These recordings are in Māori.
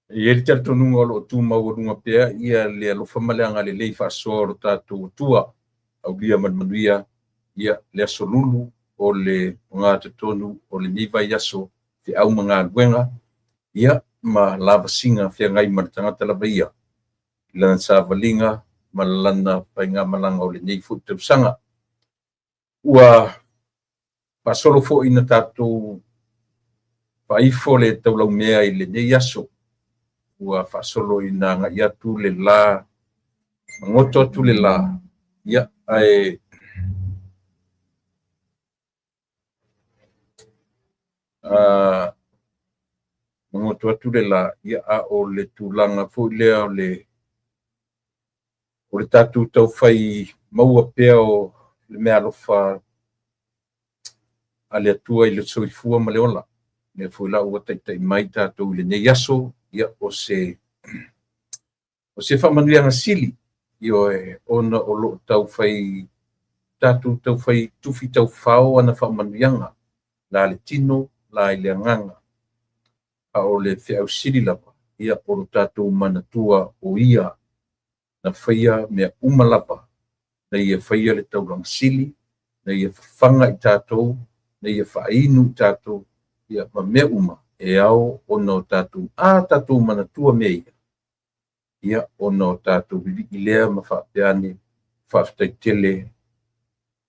Ia le talitonunga o loo tumaualuga pea ia le alofa maleaga lelei faasoa o lo tatou tua aulia manuia ia le aso lulu o le ogatotonu o lenei vaiaso feʻau magaluega ia ma lavasiga feagai ma le tagata lava ia i lana savaliga ma lana paigamalaga o lenei foʻi tausaga ua faasolo foʻi na tatou faifo le taulau mea i lenei aso ua faasolo ina agaʻi atu le lā magoto atu le lā ia ae magoto atu le lā ia a o le tulaga foʻi lea o le tatou taufai maua pea o le mea alofa a le atua i le soifua ma le ola le foi la ua taʻitaʻi mai tatou i lenei aso ia o se faamanuiaga sili ioe ona o loo taufai tatou taufai tufi taufao ana faamanuiaga la le tino la i le agaga a o le feʻau sili lava ia o lo tatou manatua o ia na faia mea uma lava na ia faia le taulaga sili na ia fafaga i tatou na ia faainu i tatou ia ma mea uma e ao ona o tatou manatua mea ia ona o tatou viviʻi lea ma faapeane faafetaitele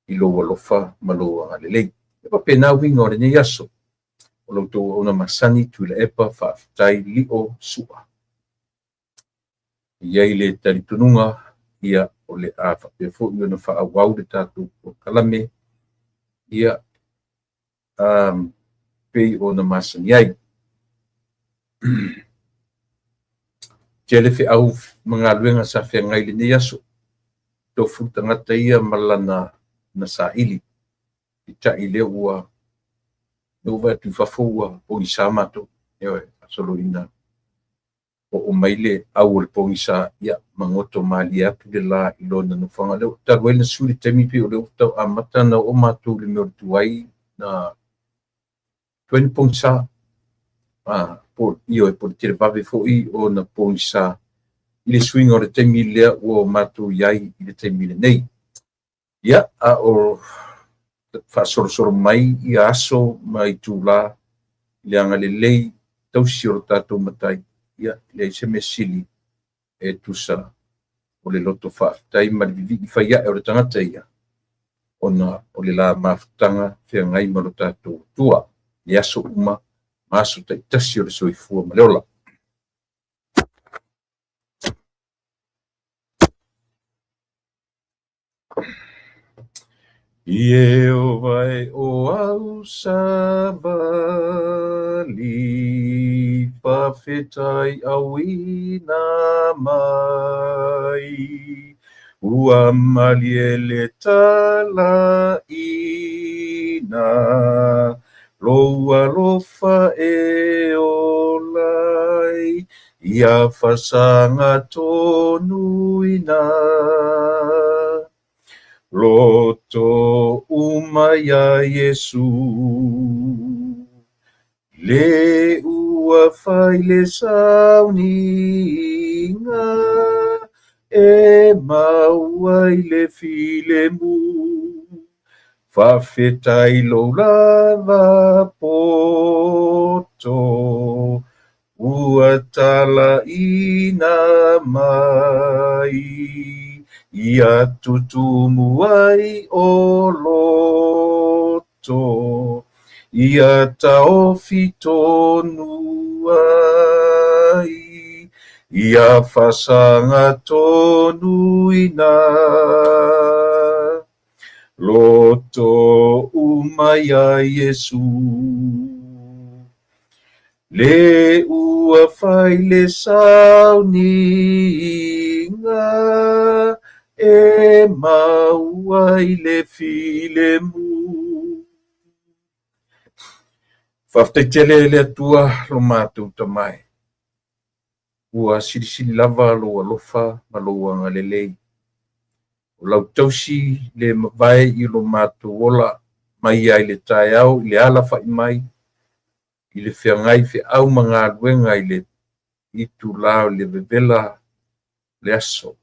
i lou alofa ma lou agalelei e papena uiga o lenei aso o loutou ona masani tuila epa faafetai liʻo suʻa iai le talitonuga ia o le a faapea foʻi ona faaauau le tatou kalame ia pei ona masani ai tia le feʻau magaluega sa feagai lenei aso tofulu tagata ia ma lana na saʻili itaʻi lea ua vaeatu fafou ua pogisā matou eoe asoloina o mai le au o le pogisā ia magoto malia atu le lā i lona nofoaga leo talu ai na suli taimi pei o leo tauamata na o matou le mea o le tuai na 20 pogisā ioe po le televave foʻi ona pogisā i le suiga o le taimi lea ua o matou iai i le taimi lenei ia a o faasolosolo mai ia aso ma i tulā i le agalelei tausi o lo tatou matai ia leai se mea sili e tusa o le loto faafetai ma le viviʻi faiaʻe o le tagata ia ona o le lā mafutaga feagai ma lo tatou tua le aso uma ma aso taʻitasi o le soifua ma le ola Ie o vai o au savali whawhetai awina mai ua mali e le tala ina loa lofa e olai ia whasanga tonu ina Loto umaya Yesu le ua fai le sauninga e maua i le filemu whawhetai lo lava poto ua tala ina mai ia tutumu ai o loto ia taofi tonu ai ia fasanga tonu ina loto umaya Yesu le ua fai le sauninga e maua i le filemu. Whaftaitele le atua lo mātou tamai. Ua sirisiri lava lo alofa ma lo angalelei. O lau tausi le mawai i lo mātou ola mai ai le tae au, i le ala whai mai, i le whiangai whi au mga luenga i le i tula o le vevela le aso.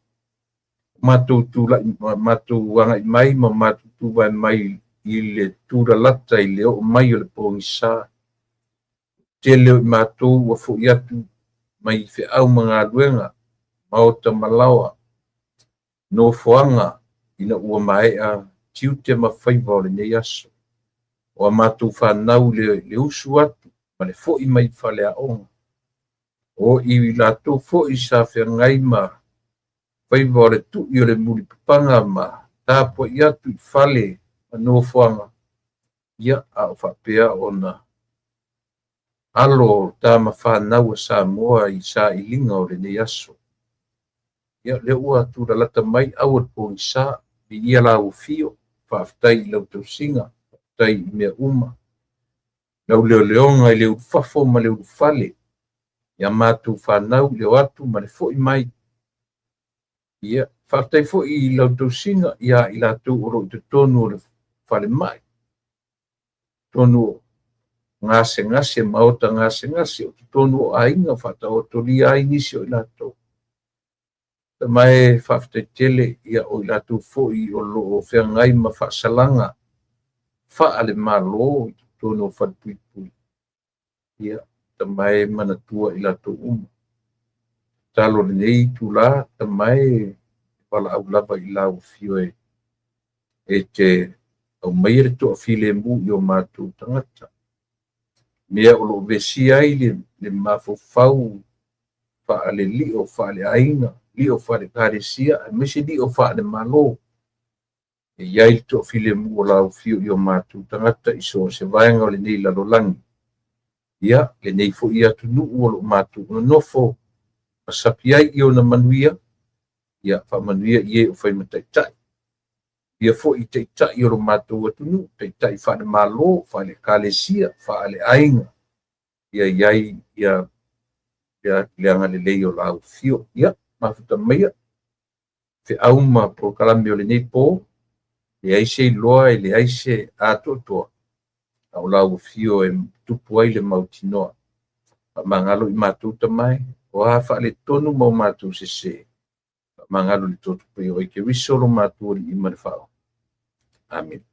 Matou tula matou anga i mai ma matou tuva mai i le tura lata i le o mai o le pongisa. Te leo i matou ua fo'i atu mai fe au mga luenga ma o tamalawa no foanga ina ua maea tiu te mawhaiva o le nei aso. O matou whanau le usu atu ma le fo'i mai whale a onga. O i latou fo'i sa whengai ma whaiva o le tu'i o le muri pupanga ma tāpua i atu i whale ma no foanga. Ia a o whapea o na alo tā ma whanau a Samoa i sa i linga o le nei aso. Ia le ua tura lata mai au al po i sa i ia la ufio whaftai i lau tau singa, whaftai i mea uma. Lau leo leonga i leo fafo ma leo fale. Ia mātou whanau leo atu ma le fo i mai. Ia whaftai fo i lau tau singa ia i la tau oro i te tonu o le fale mai. Tonu o ngase maota ngase o te tonu o ainga whata o tori ai nisi o i la tau. Ta mai whaftai tele ia o i la tau fo i o lo o whengai ma whaasalanga. Whaale malo i te tonu o whatpuipui. Ia ta mai manatua i la tau Talo le nei tula ta mai wala au lava i la o fio e te au maire to file mu yo mātou tangata. Mea o lo vesi ai le mafofau whaale li o whaale ainga, li o whaale kāresia, mese li o whaale malo. E iai to file mu o lau fio yo mātou tangata iso se vaenga o le nei lalolangi. Ia, le nei fo ia tu nuu o lo mātou no nofo. Masapi ai i o na manuia, ia wha manuia i e o whai mataitai. Ia fo i teitai o lo mātou atunu, teitai whaale malo, whaale kālesia, whaale ainga. Ia iai, ia leanga le lei o lau fio. Ia, mafuta meia. Fe auma pro kalami o le nei po, le aise i loa e le aise atoa. Au lau fio e tupu ai le mautinoa. Mangalo i mātou tamai. O hafa le tonu mau mātou se. Mangalo le totu pe o ke risolo mātou i marifao. Amen.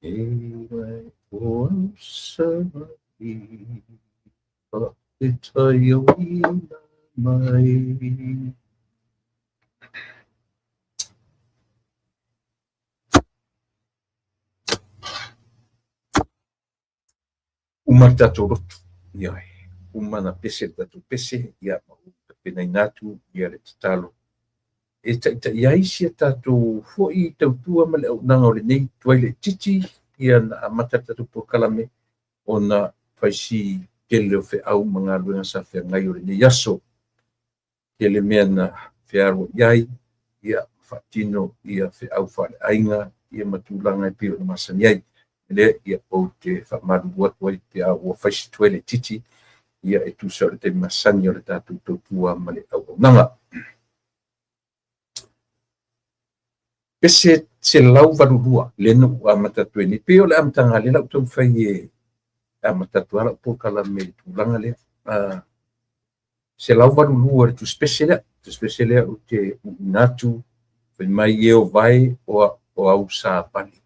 Ewa o sa'i pa e tai o ina mai. Umatato rotu. Iai. Umana pese tatu pese ia pena inatu ia le talo e ta ia sia tatu fo i tautua ma le nanga o le nei tuai titi ia na matata tu por kalame ona faisi kele o fe au manga luenga sa fe ngai o le nei aso kele mena fe aro iai ia fatino ia fe au fa ainga ia matulanga i pio masani ai le ia o te fa madu wai pia o faisi tuai titi ia e tusa o le te masani o le tātou tautua ma le au nanga. Pese se lau varurua, le no a matatu e ni peo le amtanga le lau tau fai e a matatu ala po kala me tūlanga le. Se lau varurua le tu spesele o te natu, fai mai e o vai o au sa bali.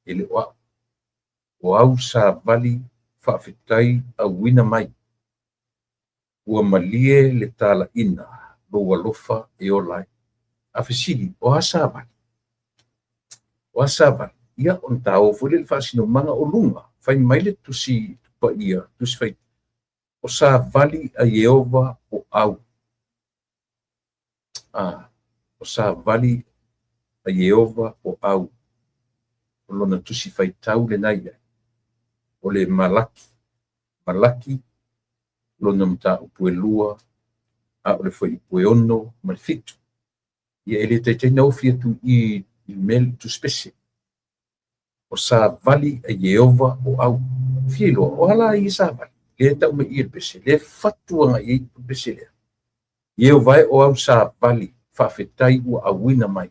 Ele o au sa bali whaafetai a wina mai. Ua malie le tala ina loa lofa e o lai. A fesili o asabali. O asabali. Ia on tau fule le fasino manga o lunga. Fai mai le tusi pa ia. Tusi fai. O sa vali a Yehova o au. O sa vali a Yehova o au. O lona tusi fai tau le naia. O le malaki. Malaki. Lona mta upue lua, a ole foi upue ono, ma le fitu. Ia ele te na ofia tu i mel tu spese. O sa vali a Yehova o au. Fie loa, o hala i sa vali. Le tau me i pese, le fatuanga i pese lea. Yehova o au sa vali, whawhetai ua awina mai.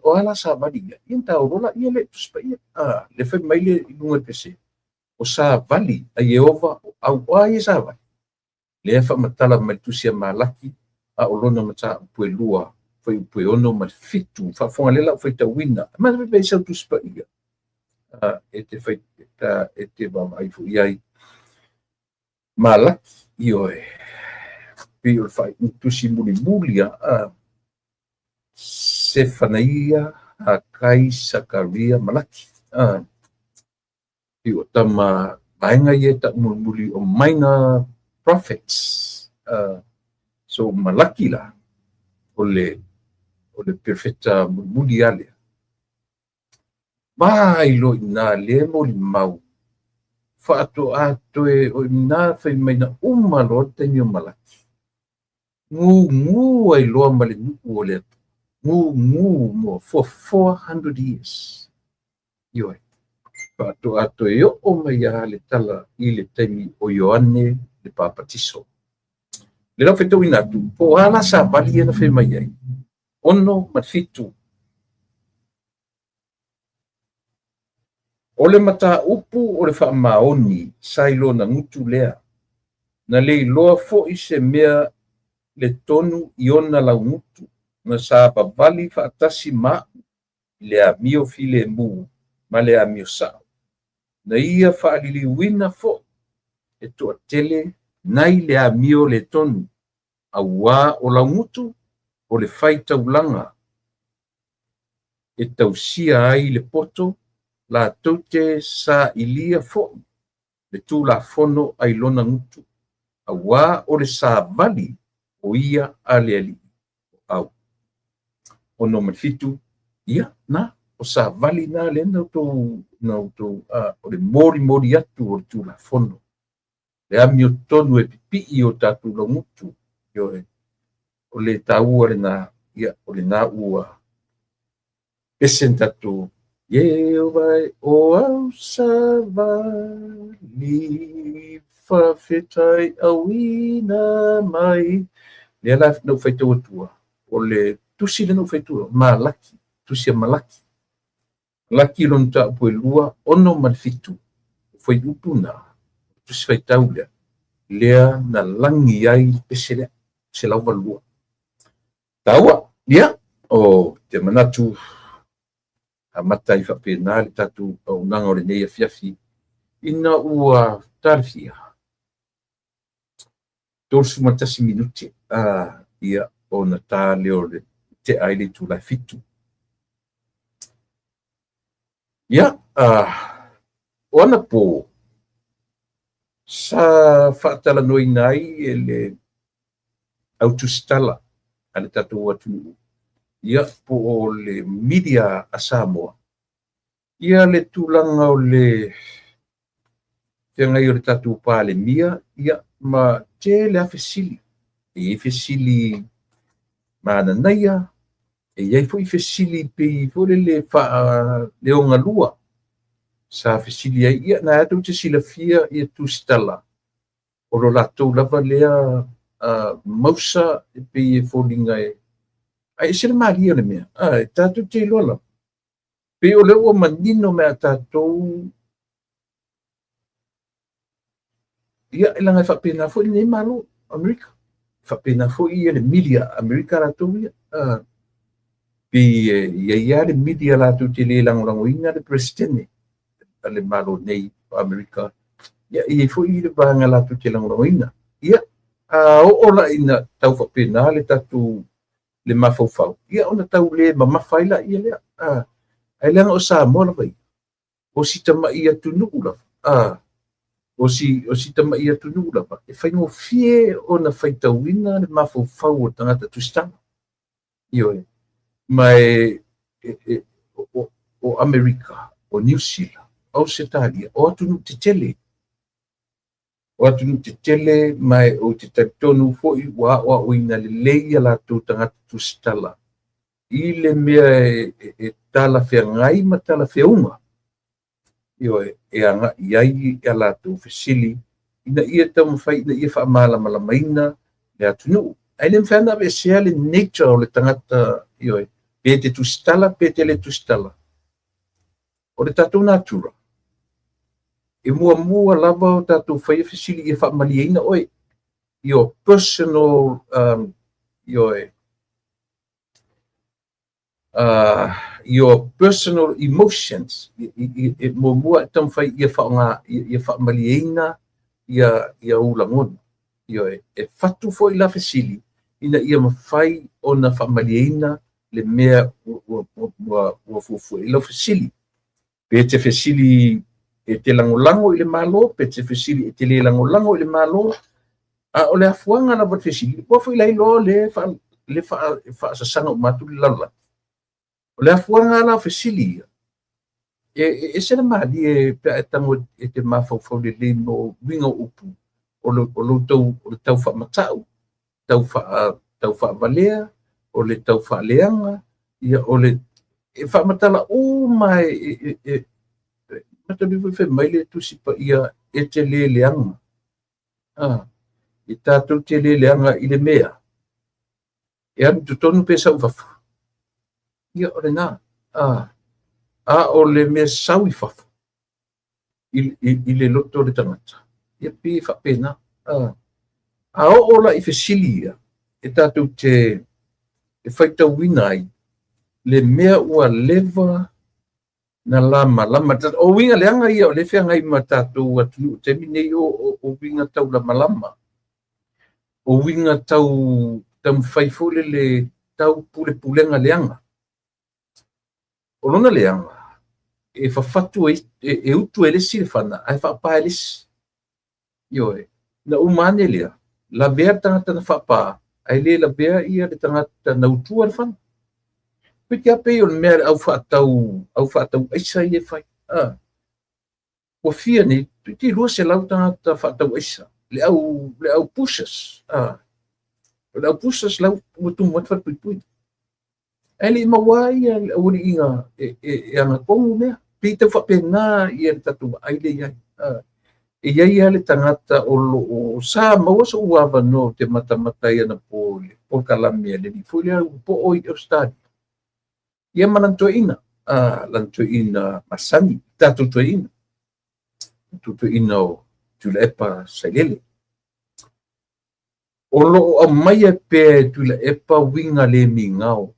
O hala sa vali ia, ia tau rola ia le tu spa ia. Le fai mai le inunga pese. o sa vali a Yehova au ai sa vali le fa matala mai tusia malaki a olona mata pue lua foi pue ono ma fitu fa fonga lela foi ta wina ma be sa tu spa ia e te fai e te ba mai fu ia malaki io e pe o fai tusi mulia Sefanaia a kai Sakaria malaki i o tama ainga ia ta muli o minor prophets so malaki la ole perfeta muli ale mai lo ina le mo mau fa ato e o ina fa mai uma lo te ni malaki ngu ai lo male nu ole ngu mo for 400 years yo ato e o mai le tala i le temi o Ioane le papatiso le la fetu ina tu po ala sa vali na fe mai ai ono matfitu ole mata upu ole fa maoni sailo na ngutu lea na le loa fo i se mea le tonu iona la ngutu na sa vali fa atasi ma le amio file mu ma le amio sa na ia fa alili wina fo e to tele nai le amio le tonu awa o la ngutu o le faita ulanga e tausia ai le poto la tote sa ilia fo le tu la fono ai lona ngutu awa o le sa vali o ia ale ali au ono mafitu ia na o sa vali na le na to o le mori atu o tu la fono le amio tonu e pipi o tatu lo ngutu yo o le tau na ia o le na ua pesen tatu Yehova o au sa vali whawhetai awina mai le ala no whaitua tua o le tusi le no whaitua malaki tusi malaki laki lon ta po lua ono malfitu foi upuna tusi whaitau lea na langi ai pesele se lau lua taua ia o te manatu a matai whapena le tatu o nanga o le nei a fiafi ina ua tarfia torsu matasi minuti ia o na tā leo le te aile tu la fitu ia o ana po sa whaatala noi nai e le autostala ale tatu atu ia po o le media a Samoa ia le tulanga o le te ngai o le tatu pa le mia ia ma te le afesili e fesili mana naia e iai foi fesili pe fo le fa le onga lua sa fesili ai ia na atu te silafia ia tu stala o lo latou lava lea mausa e pe e folinga e ai sila maria le mea tatu te lola pe o le ua manino mea tatou ia e langa whapena fo i nei malo Amerika whapena fo i le media Amerika latou ia pe ia le media latou te le langolango inga le presidente le malo nei Amerika ia i fo i le vanga latou te langolango inga ia o la ina tau whapena le tatu le mafaufau ia ona tau le mamafaila ia le ai langa o Samoa la vai o si tama ia tunuku la o si tama ia tunuku la e fai no fie ona fai tauina le mafaufau o tangata tustanga io mai o Amerika o New Zealand Australia o atunu te tele mai o te tonu fo i wa o ina le leia la tu tangata tustala i le mea e tala fea ngai ma tala fea unga io e anga iai e la tu fesili ina ia tamu fai ina ia wha mala maina le atunu ai le mwhana ve sea le nature o le tangata io pe te tustala pe te le tustala o le tatu natura e mua lava o tātou whaia fesili i whaamaliaina oi, your personal, your personal emotions, i mua tam whai i whaamaliaina ia ulangona. E whatu fo i la fesili, ina ia mawhai o na whaamaliaina le mea ua fufu i la fesili. Pe te fesili e te langolango i le malo, pe te fesili e te le langolango i le malo, a o le afuanga na wat fesili, ua fu i lai lo le whaasasanga o matu le lala. O le afuanga la fesili, e sena mahali e pia e tango e te mawhauwhau le no winga upu, o le tau whaamatau, tau whaavalea, o le tau whaaleanga, o le whaamatala o mai matalifu fe mai le tusi pa ia e te leleanga. I tātou te leleanga i le mea. E anu tutonu pe sau wafu. Ia o le nā. O le mea sau I wafu. I le loto le tangata. Ia pi whapena. A o ola I fesili ia. E tātou te whaitau winai. Le mea ua leva na lama. O winga leanga ia o le whea ngai ma tātou atu. Te mine o winga tau lama. O winga tau whaifole le tau pulenga leanga. O lona leanga. E whawhatu e utu e lesi le whana. Ai whapa e lesi. Ioe. Na umane lea. La vea tangata na whapa. Ai le la vea ia le tangata na utua le whana. Piki ape o le mea au whaatau aisa I e whai. O fia ni, ti lua se lau tangata whaatau aisa. Le au pushas. Le au pushas lau utum wat what pui. Ai le mawai le uri inga e anga kongu mea. Pita whapena I e tatu ai le iai. E iai le tangata o sa maua sa uava no te matamata ia na po kalamia le ni fulia po oi o stadi. Ia manantoina. Lantoina masani. Tatutoina. Tutoina o tula epa sailele. O lo a maia pe tula epa winga le mingao.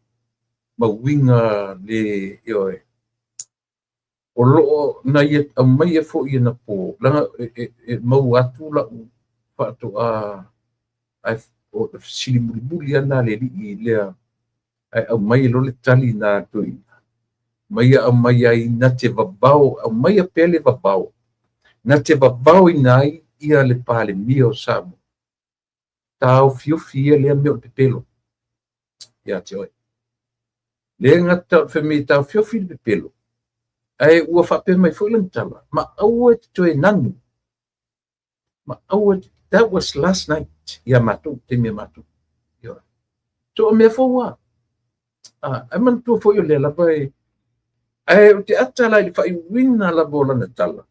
Ma winga le ioe. O lo na ia a maia fo ia na po. Langa mau atu la pato o sili muli ana le li lea. A maia lo le tali na toina. Maia a maia I na te vabao. A maia pele vabao. Na te vabao inai ia le pale mio samu. Tau fiofia lea meo te pelo. Ia te oi. Le ngata wheme tau fiofi le pelo. Ai ua whape mai fuilan tala. Ma aua te toe nanu. Ma aua that was last night. Ia matu, te mea matu. Ia. So o mea fōua. Ai man tua fōio le lava e. Ai o te atala I whai wina lava o lana tala.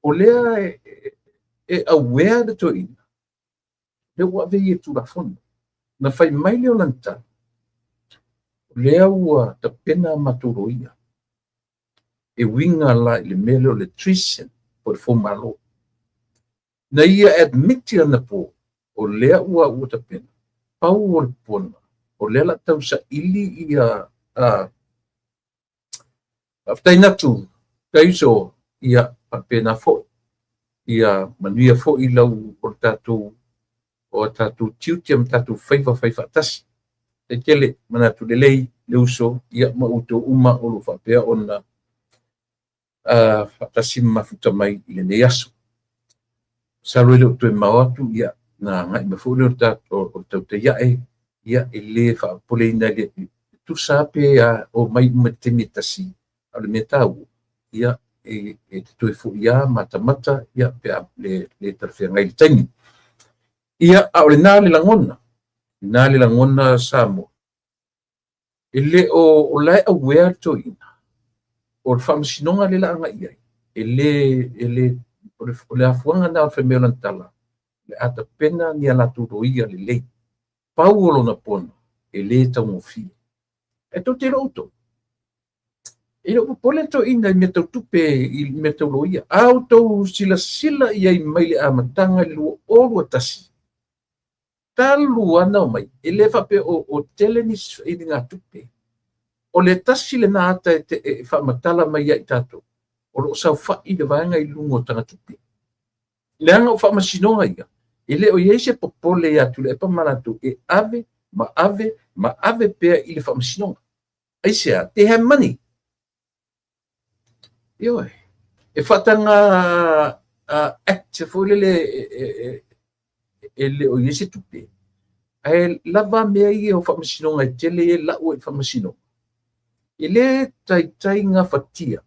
O lea e aware de toi. Le ua vei e tura fono. Na whai mai leo lanta. Lea ua ta pena maturo ia. E winga la I le mele le trisen po le fōmalo. Na ia admitia na po. O lea ua ta pena. Pau o le pona. O lea la tau sa ili ia aftai natu. Kaiso ia pena fo. Ia manuia fo I lau o tātou tiutiam tātou whaifa tasi. Te kele manatu le lei, le uso, ia mauto uma o lo whapea o na whatasi mafuta mai I le nei aso. Salo ele o tue mawatu, ia na ngai mawhule o tau te iae, ia le whapole ina le tu sape o mai umatemi tasi, a le metau, ia te tue fu ia mata, ia pea le tarwhia ngai le taini. Ia a ole nā le langona Samoa. Ele o lai aware to ina. O whamasinonga le laanga iai. Ele o le afuanga na whameo lantala. Le ata pena ni ala turoia le lei. Pau olo na pona. Ele tau ngofi. E to te roto. Ilo popole to ina me tau tupe I me tau loia. Au tau sila ia I mai le amatanga lu olu atasi. Talu ana o mai. Ele fape o tele ni ngā tupe. O le tasi le nā ata e whamatala mai ai tato. O lo sau whai le vaenga I lungo tanga tupe. Leanga o whamasinonga ia. Ele o iese popole atu le epa manatu e ave, ma ave pea I le whamasinonga. Aisea, te have money. Ioi. E whatanga active o le o iese tupe. Ai lava mea I o whamasinonga e tele e lau e whamasinonga. Ele tai ngā whatia.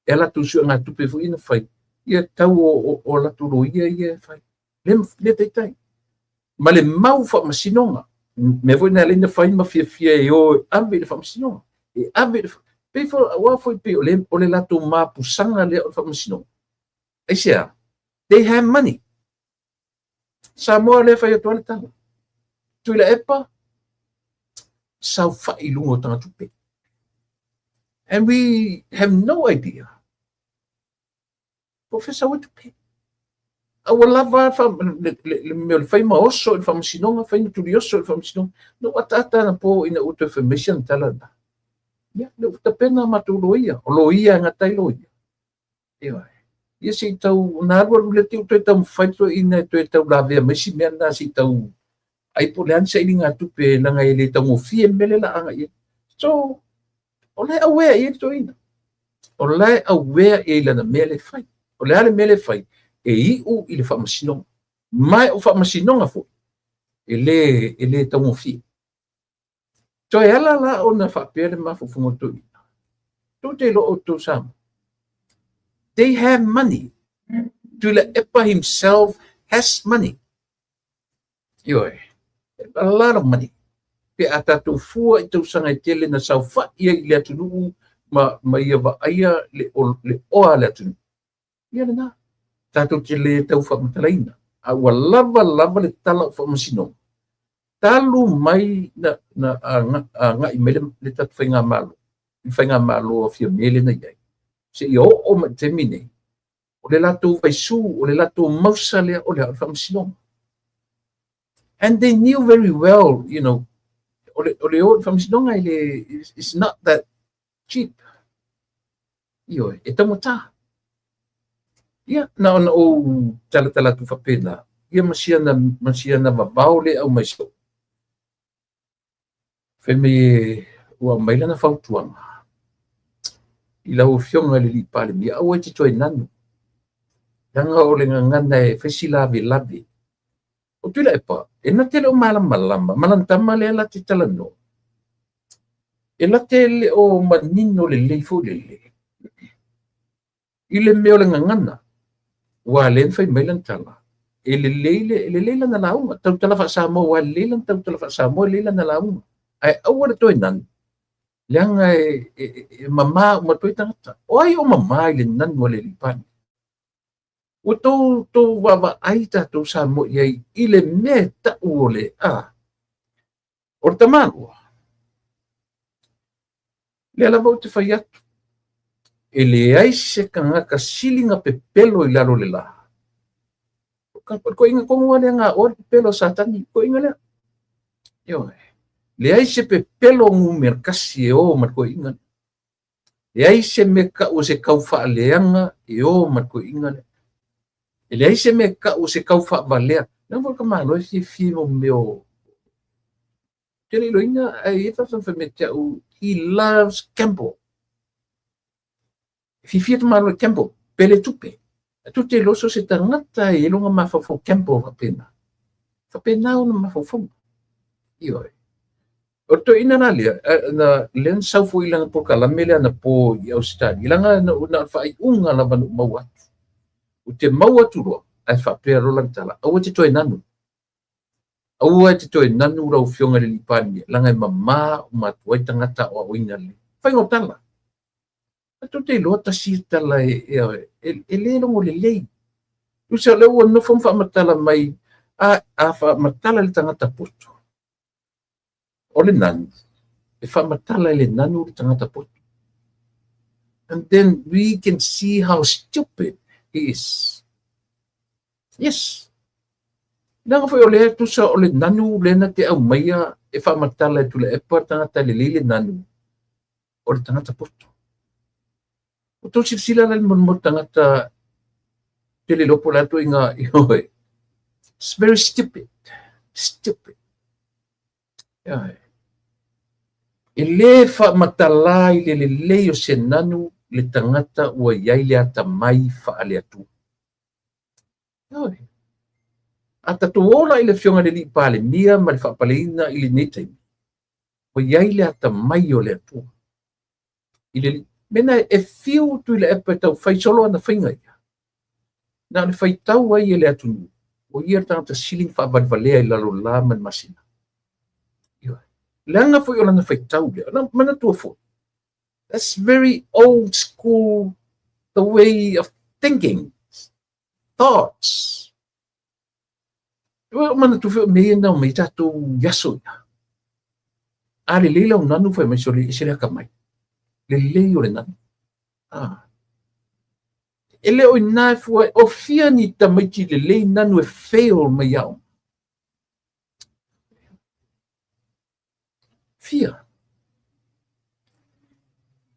E la tu sua ngā tupe fu ina whai. Ia tau o la tu roia ia whai. Le tai. Ma le mau whamasinonga. Me voi nā leina whai ma fia e o ave le whamasinonga. E ave le pe fo wa foi pe o le la tu ma pusanga le o whamasinonga. E sea, they have money. Samoa le whai atu ale tala. Tui la epa, sau whai lungo tanga tupe. And we have no idea. Professor, what to pay? Awala va le fai ma oso il whamasinonga, fai na turi oso il whamasinonga. No atata na po ina uto information tala na. Ia, le uta pena matu loia, o loia ngatai loia. Ia, ia si tau, na arua rule tiu toi tau mwhaito ina toi tau la vea mesi mea na si tau ai po lean sa ili ngā tupe langa ele tau ngofie mele la anga ia. So, o lai awea ia to ina. O lai awea ia ila na mele fai. O lai ale mele fai. E iu I le whamasinonga. Mai o whamasinonga fo. Ele tau ngofie. So e ala la o na whapere ma fufungo to ina. To te lo o to sama. They have money. Tula epa himself has money. Ioi. A lot of money. Pe atatu fua I tau sanga I tele na sau wha ia I le atunu ma ia wa aia le oa le atunu. Ia le nā. Tatu tele tau whamatalaina. A ua lava le tala o whamasinonga. Talu mai na ngai mele le tatu whai ngā malo. I whai ngā malo o fia mele na iai. Se I o ma temine. O le lato vaisu, o le lato mausa lea o le hao whamasinonga. And they knew very well, you know, ole o whamasinonga it's not that cheap. Ioi, e tamata. Ia, na ona o tala tu whapena. Ia masia na vavao le au maiso. Wheme ua maila na whautuanga. I lau fionga le li pale mi au e tito e nanu. Yanga o le ngangana e whesi lawe. O tula e pa, e na tele o malama, malantama le ala te tala no. E la tele o manino le leifo le le. I le meo le ngangana. Wa len fai mailan tala. E le leila na launga. Tau tala wha Samoa, wa leilan tau tala wha Samoa, leila na launga. Ai awara toi nan. Leanga e mama uma toi tangata. O ai o mama I le nanu le lipani. O tō wawa aita tō Samoa iai I le me ta uole a. O tamanua. Le ala vau te whai atu. E le aise ka ngaka silinga pe pelo I lalo le la. Ko inga kongo le ngā ori pelo satani. Ko inga lea. Yo, le aise pe pelo ngu merkasi e o mat ko inga. Le aise me ka o se kau wha leanga e o mat ko inga lea. E le aise me ka o se kau wha valea. Nā waka malo e fi mo meo. Tele ilo inga ai e tatan whametea u he loves Campbell. Fifia malo Campbell, pele tupe. Tu te loso se tangata e longa mafafo Campbell whapena. Whapena o na mafafo. Ioi. O to ina na lia, na len saufu ilanga po kalamele na po I Australia. Ilanga na whai unga la vanu mawatu. O te mawatu roa, ai whapea rolang tala. Aua te toi nanu. Aua te toi nanu rau fionga le lipani. Langa mama o matuai tangata o oina le. Whaingo tala. Tu te loa tasi tala e le longo le lei. Tu se leo o nofo whamatala mai a whamatala le tangata poto. O le nanu. E whamatala le nanu le tangata poto. And then we can see how stupid he is. Yes. Nanga foi ole tu sa ole nanu le na te au maia e fa matala tu le e partanga le lele nanu. Ole tangata poto. O to sila la mo tangata te le lopo la tu inga ioi. It's very stupid. Stupid. Yeah. E le fa matala i le le o se nanu le tangata ua iai le ata mai fa ale atu. Yeah. Ata tu ola i le fionga le li pale mia ma le fa paleina i le nete. O iai le ata mai o le atu. I le mena e fiu tu i le epa tau fai solo ana whainga ia. Na le fai tau ai e le atu nu. O ia tangata siling fa vadvalea i lalo la man masina. Leanga foi ola na fai tau le. Mana tua foi. That's very old school, the way of thinking, thoughts. Mana tu foi me na me tatou yaso ia. Ale leila o nanu foi mai soli sele kamai. Le leo le nanu. Ele o ina foi o fia ni tamaiti le lei nanu e fail mai au. Fia.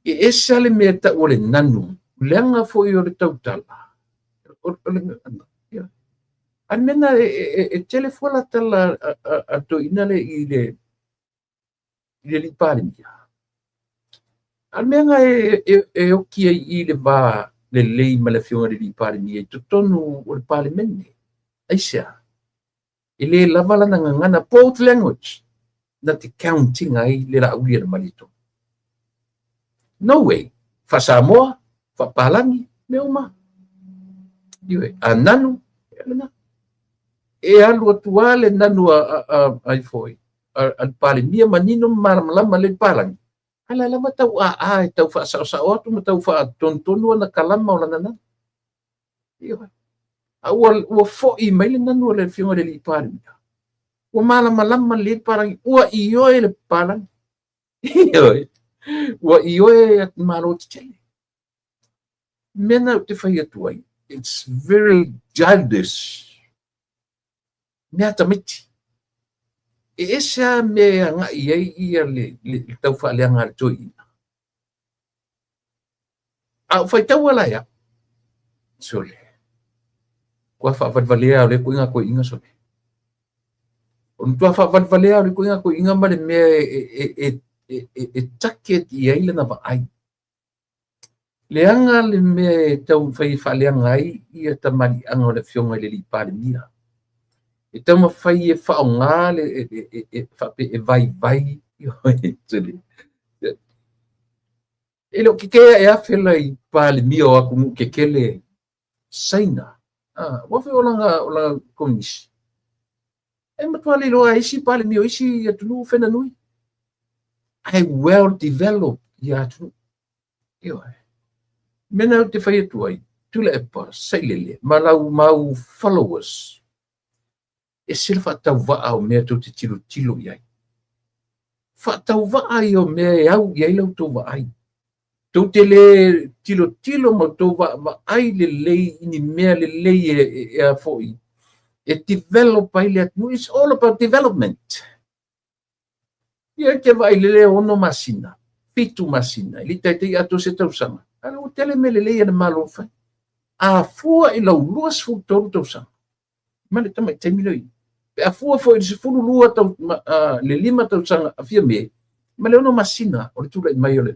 E esa le mea ta o le nanu. Leanga foi o le tautala. Almena e telefola tala a to inale i le li pare mia. Almena e oki i le va le lei ma le fionga le li pare mia. To tonu o le pare mene. Aisha. I le lavala na ngana both language. Na te counting ai le ra uia na malito. No way. Fa Samoa, fa Palangi, me uma. Iwe, a nanu, e alu atua le nanu ai foi. Al pale mia manino marmalama le Palangi. Ala lama tau e tau fa sa otu ma tau fa tontonu na kalama o la nana. Iwe. A ua fo i mai le nanu le fionga le li pale mia. Ua malama le Palangi, ua ioe le Palangi. Iwe. Ua ioe at maro te tele. Mena te whai atu ai. It's very childish. Mea tamiti. E esa mea nga iei ia le tau whaaleanga le toi ina. A whai tau ala ia. Sole. Kua whaavadvalea o le ko inga sole. O ntua whaavadvalea o le ko inga ma le mea e taket i eile na vaai. Leanga le me tau whai whaaleanga ai ia tamani anga o le fionga le li pare mia. E tau ma whai e whao ngā le whape e vai. E lo kikea e awhela i pale mia o aku mu kekele saina. Wafi ola komisi. E matua le loa isi pale mia isi atunu whena nui. I well developed ia atunu. Ioi. Mena te whai atu ai, tula epa, sailele, mau followers. E sila whaatau waa o mea tau te tilo iai. Whaatau waa i o mea e au iai lau tau waa ai. Tau te le tilo ma tau waa ai le lei, ini mea le lei e a foi. E develop ai le atu, it's all about development. Ia ke vai le ono masina, fitu masina, li taitei atu se tau sanga. Ala o tele me le leia na malo fai. A fua i lau luas fu tau sang. Mane tamai taimiloi. Pe a fua foi se fulu lua tau le lima tau sang a fia me. Ma le ono masina o le tula i mai o le.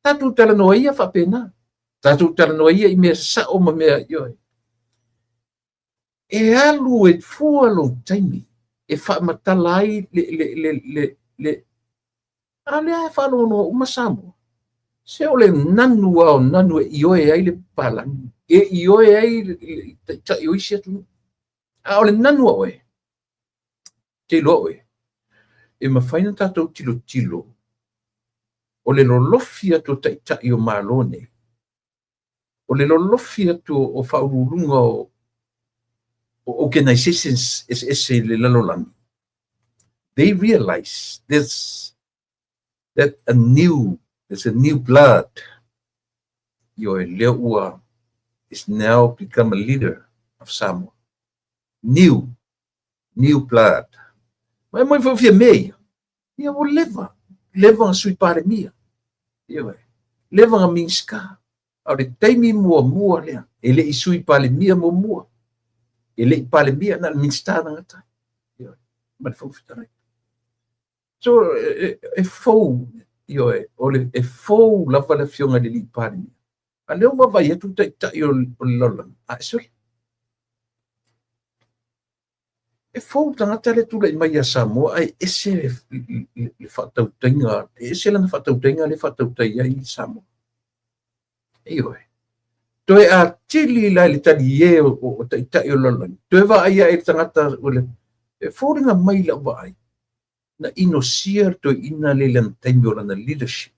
Tatu tala noa ia fa pena. Tatu tala noa ia i mea sa o ma mea ioi. E alu e fua lo taimi. E fa matalai le. Ale a fa lo no umasamo. Se o le nanu au nanu e ioe ai le Palangi. E ioe ai ta ioisi atu. A o le nanu au e. Te lo e. E mawhaina tātou tilo. O le lolofi atu ta io malone. O le lolofi atu o whaururunga o organizations ese le lalolangi. They realize there's a new blood Io e leo ua is now become a leader of Samoa. New blood. Mai mai fa fia mei. Ia o leva sui pare mia. Ia e. Leva nga minska. Au de taimi mua lea. Ele i sui pale mia mua. Ele i pale mia na minsta na ngata. Ia. Mai fa fitarai. So e fou io e ole e fou lava le fionga de li pale mia. A leo vai atu ta io lola. A so e fou tangata le tula i mai a Samoa ai ese le whatautainga, ese lana whatautainga le whatautaia i Samoa. Io e. Toe a tili lai le tali e o taitai o lalani. Toe wa aia e tangata o le e fōringa mai la wa ai. Na ino sia toe ina le lan taimi o lana leadership.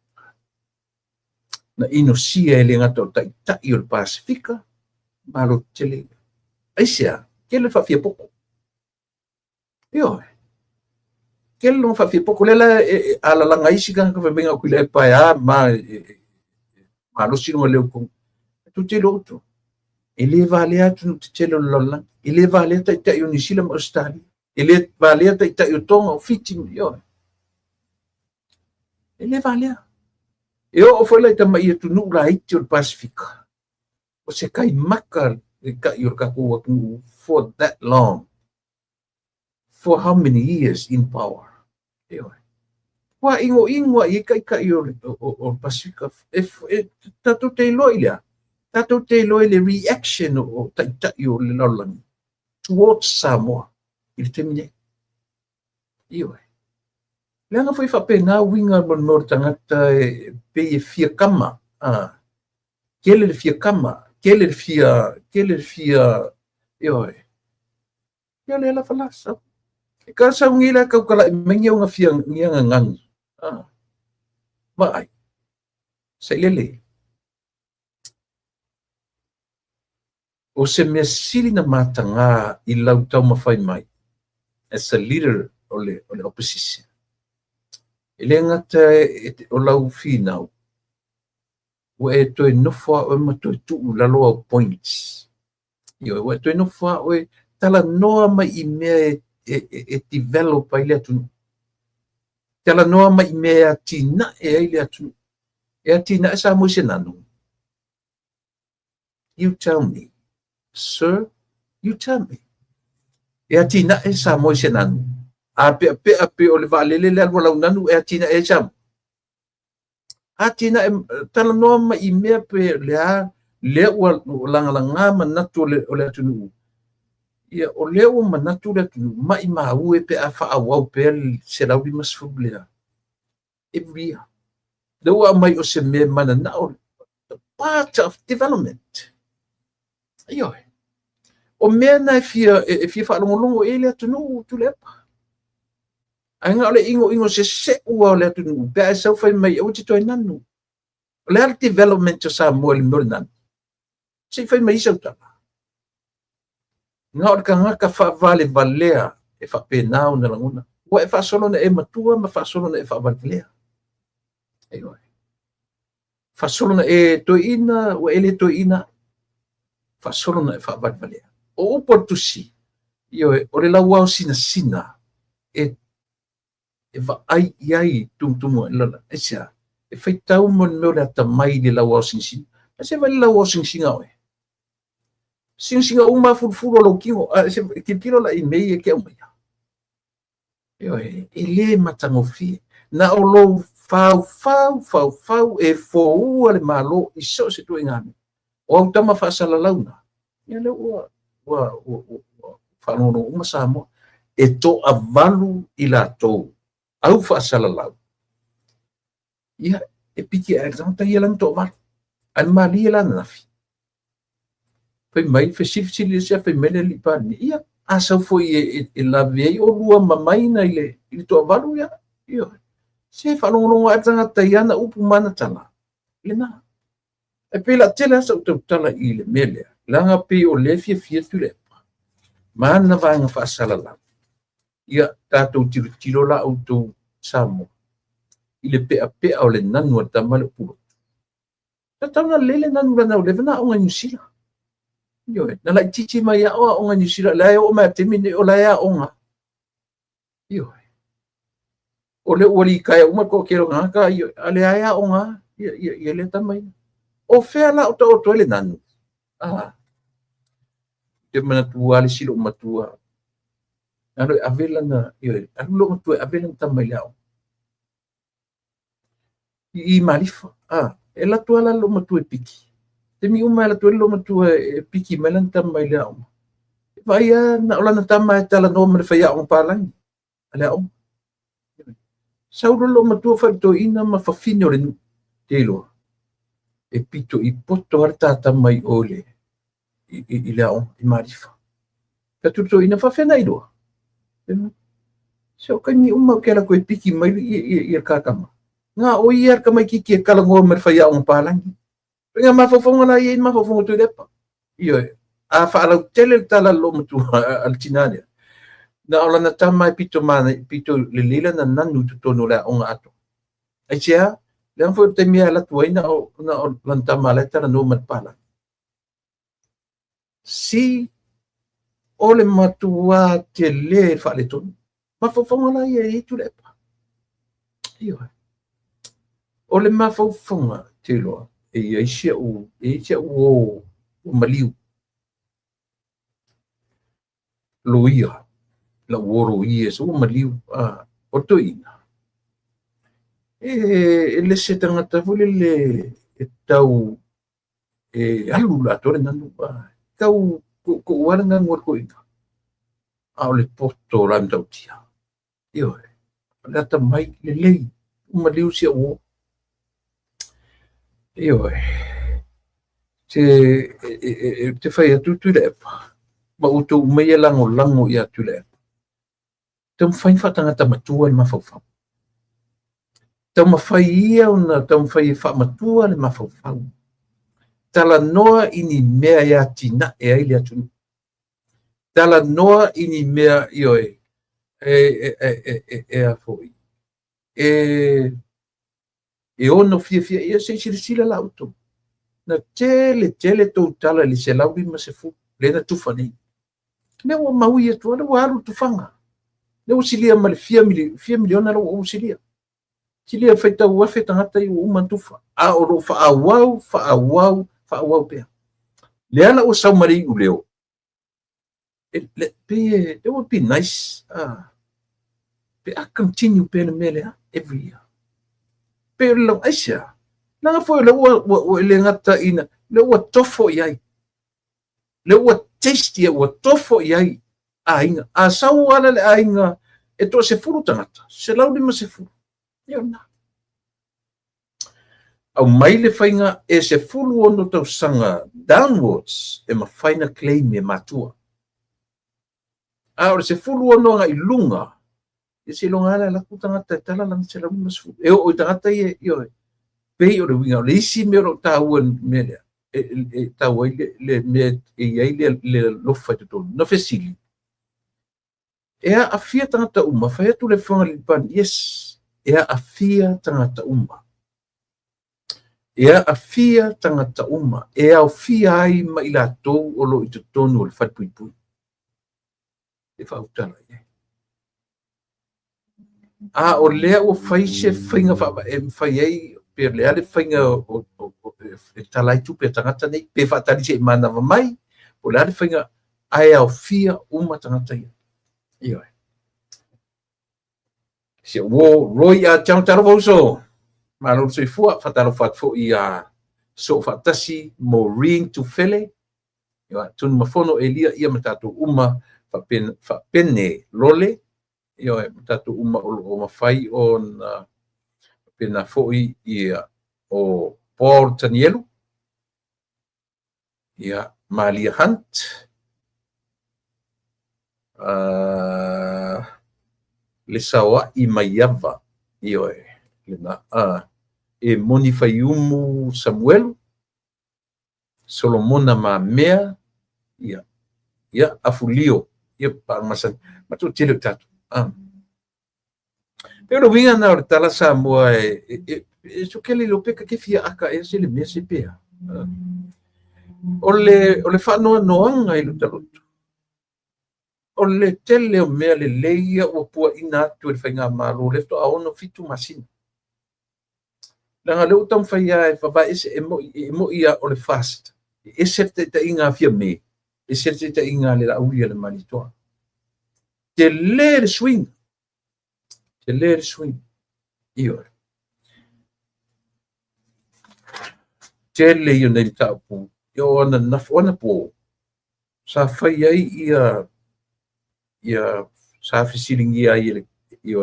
Na ino sia e le ngata o taitai o le Pasifika, malo tele. Aisea, ke le whawhia poko. Io e. Ke le whawhia poko lela ala langa isi kanga ka whabenga o kuila e pai a malo sino leo kong. Tu te loto. Ele vale atu no te telo lola. Ele vale ata ita i New Zealand Australia. Ele vale ata ita i Tonga o Fiji. Ele vale a. E o foi lai tama i atu nu la iti o Pasifika. O se kai maka e ka i o kako for that long. For how many years in power? Wa ingo i kai o Pasifika. Tatu te loila. Tato te loe le reaction o taitai o le lalani towards Samoa i le temine. Io e. Leanga foi whapena winga mon tangata e pe e fia kama. Kele le fia kama. Kele le fia io e. Io le la falasa. E ka sa ngila ka kala mengia nga fia ngianga ngang. Ma ai. Sai lele. O se mea sili na matanga i lau tau mawhai mai as a leader o le opposition. E le ngata o lau whinau. O e toi nofua o ma toi tuu laloa points. Io e toi nofua o e tala noa mai i mea e develop ai le atunu. Tala noa mai i mea tina e ai le atunu. E a tina e sa mo se nanu. You tell me. Sir, you tell me. E atina e sa mo se nanu. A pe o le valele le alwa nanu e atina e sam. Atina e tala noa ma i mea pe le ua langa manatu o le atunu. Ia o le ua manatu le atunu ma i mau e pe a wha awau pe se lau di masfublea. Every year. Le ua mai o se mea mana na o part of development. Io e. O mea na e fia whaalongolongo e le atunu tu lepa. Ainga ole ingo se ua o le atunu. Pea e sau whai mai au te toi nanu. O le ala development o sa mua le mori nanu. Se whai mai isau tala. Nga o le ka ngaka whaavale valea e whapena na languna. Ua e whaasolo na e matua ma whaasolo na e whaavale valea. Eo e. Whaasolo na e toina ua ele toina. Whaasolo na e whaavale valea. O upo tusi, io o le lau au sina e va ai tumtumu e lona, e sia, e whai tau mon meo le ata mai le lau au sina, e se vai le lau au sina oe. Sina uma fulfulu o lau kingo, se kilo la i mei e ke au maia. Io e le matangofie, na o lou fau e fōua le malo i so se tu ingame. O au tama whaasala launa, ia le ua whanono uma Samoa e to a valu i la tau au whaasala lau ia e piki a examta ia lang to valu an mali ia lana nafi pai mai fesifisili sia pai mele li pani ia asau foi e la vei o lua mamaina ile to a valu ia se whanono a tangata ia na upu mana tala lena e pela tela sa utala i le mele langa pe o le fia tule mana vanga whaasala la ia tātou tiro la autou Samoa i le pea o le nanu a tamale pulo Tatau na lele na nula na uleva na onga New Zealand. Yo, na la titi mai a onga New Zealand la o ma te mine o la ya onga. Yo. Ole ori kai uma ko kero ngaka yo ale ya onga ye le tamai. O fea la o to le nanu. Te mana tua le silo matua. Ano avela na yo, ano lo matua avela tamai lao. I malifa. Ela tua la lo matua piki. Te mi uma ela tua lo matua piki melan tamai lao. Vai na ola na tamai tala no me fa ya on palang. Ale on. Sauro lo matua fa to ina ma fa fino le telo. E pito I poto harta tamai ole. I leon I marifa. Ka tuto ina fa fena ido. So kan ni uma kela ko piki mai I kakama. Nga o iar ka mai kiki kala ngo mer fa ya on palang. Nga ma fa fonga na ye ma fa fonga to depa. Iyo a fa ala tele tala lo matua al tinania. Na ola na tamai pito mana pito lelila na nanu tutono la onga ato. Ai sia Lang fo te mia la tuai na lanta maleta na no mat pala. Si ole matua te le fa le ton. Ma fo fonga ye tu le pa. Io. Ole ma fo fonga te lo e sia o maliu. Loia. La woro ie so maliu o toina. Le se tangata fole le tau alu la tore nanu tau ko waranga ngor ko ina au le poto ram tau tia io la ta mai le lei uma liu sia o io te fai tu le ma uto mai lango ia tu le tam fai fa tangata matua ma fa tau mawhai ia ona tau mawhai whamatua le mawhauwhau. Tala noa ini mea ia tina e ai le atunu. Tala noa ini mea ioe a foi. Ono fia ia se sila la auto. Na tele tau tala li se lauri ma se fu. Le na tufa nei. Me wa maui e tua, le wa alu tufanga. Le wa silia ma le fia miliona le wa silia. Silia feita ua feita ngata I uma tufa. A oro fa awau pea. Le ala o sau mari u leo. It would be nice. Pe a continue pe le mele every year. Pe lo aisha. Nanga foi le ngata ina. Le wa tofo iai. Le wa tasty wa tofo iai. Ainga. A sau ala le ainga. E to se furu tangata. Se lau lima se furu. Iona. Au mai le whainga e se fulu ono tau sanga downwards e ma whaina claim e matua. Ore se fulu ono nga I lunga e se longa ala la kutangata e tala lang se lau mas fulu. E o tangata I pei o le winga o le isi me o tauan mele e tauai le me e iai le lofa te tonu. Na fesili. E a fia tangata uma. Whai atu le whanga li pan. Yes. E a fia tangata uma. Ea a fia tangata uma, ea o fia ai ma I latou o lo I te tonu o le whaipuipui. E whautala ia. O lea o whai se whainga whaba e mwhai ei, pe lea le whainga e talai tu pe tangata nei, pe whaatari se mana wa mai, o lea le whainga ea o fia uma tangata ia. Ia. Se wo roi a chang taravauso. Malor se fua fatalo fat fo ia so fatasi mo ring to fele ia tun mafono elia ia matatu uma fa penne role ia matatu uma o mafai on pena foi ia o Portanielu ia Malia Hunt le sawa I maiava ia lena e moni faiumu Samuelu Solomona Mamea ia afulio ia parmasan matu tele tatu pero vinga na tala Samoa so kele lo peka ke fia aka e se le me se pea o le whanoa noanga i luta lutu o le tele o mea le leia o pua ina atu e whainga malo le to aono fitu masina langa leo tam whaia e whava ese e mo ia o le fast e se te inga fia me e se te inga le la uria le malitoa te le swing io tele io nei tapu io ana na po sa whai ai ia sa fisilingi ai io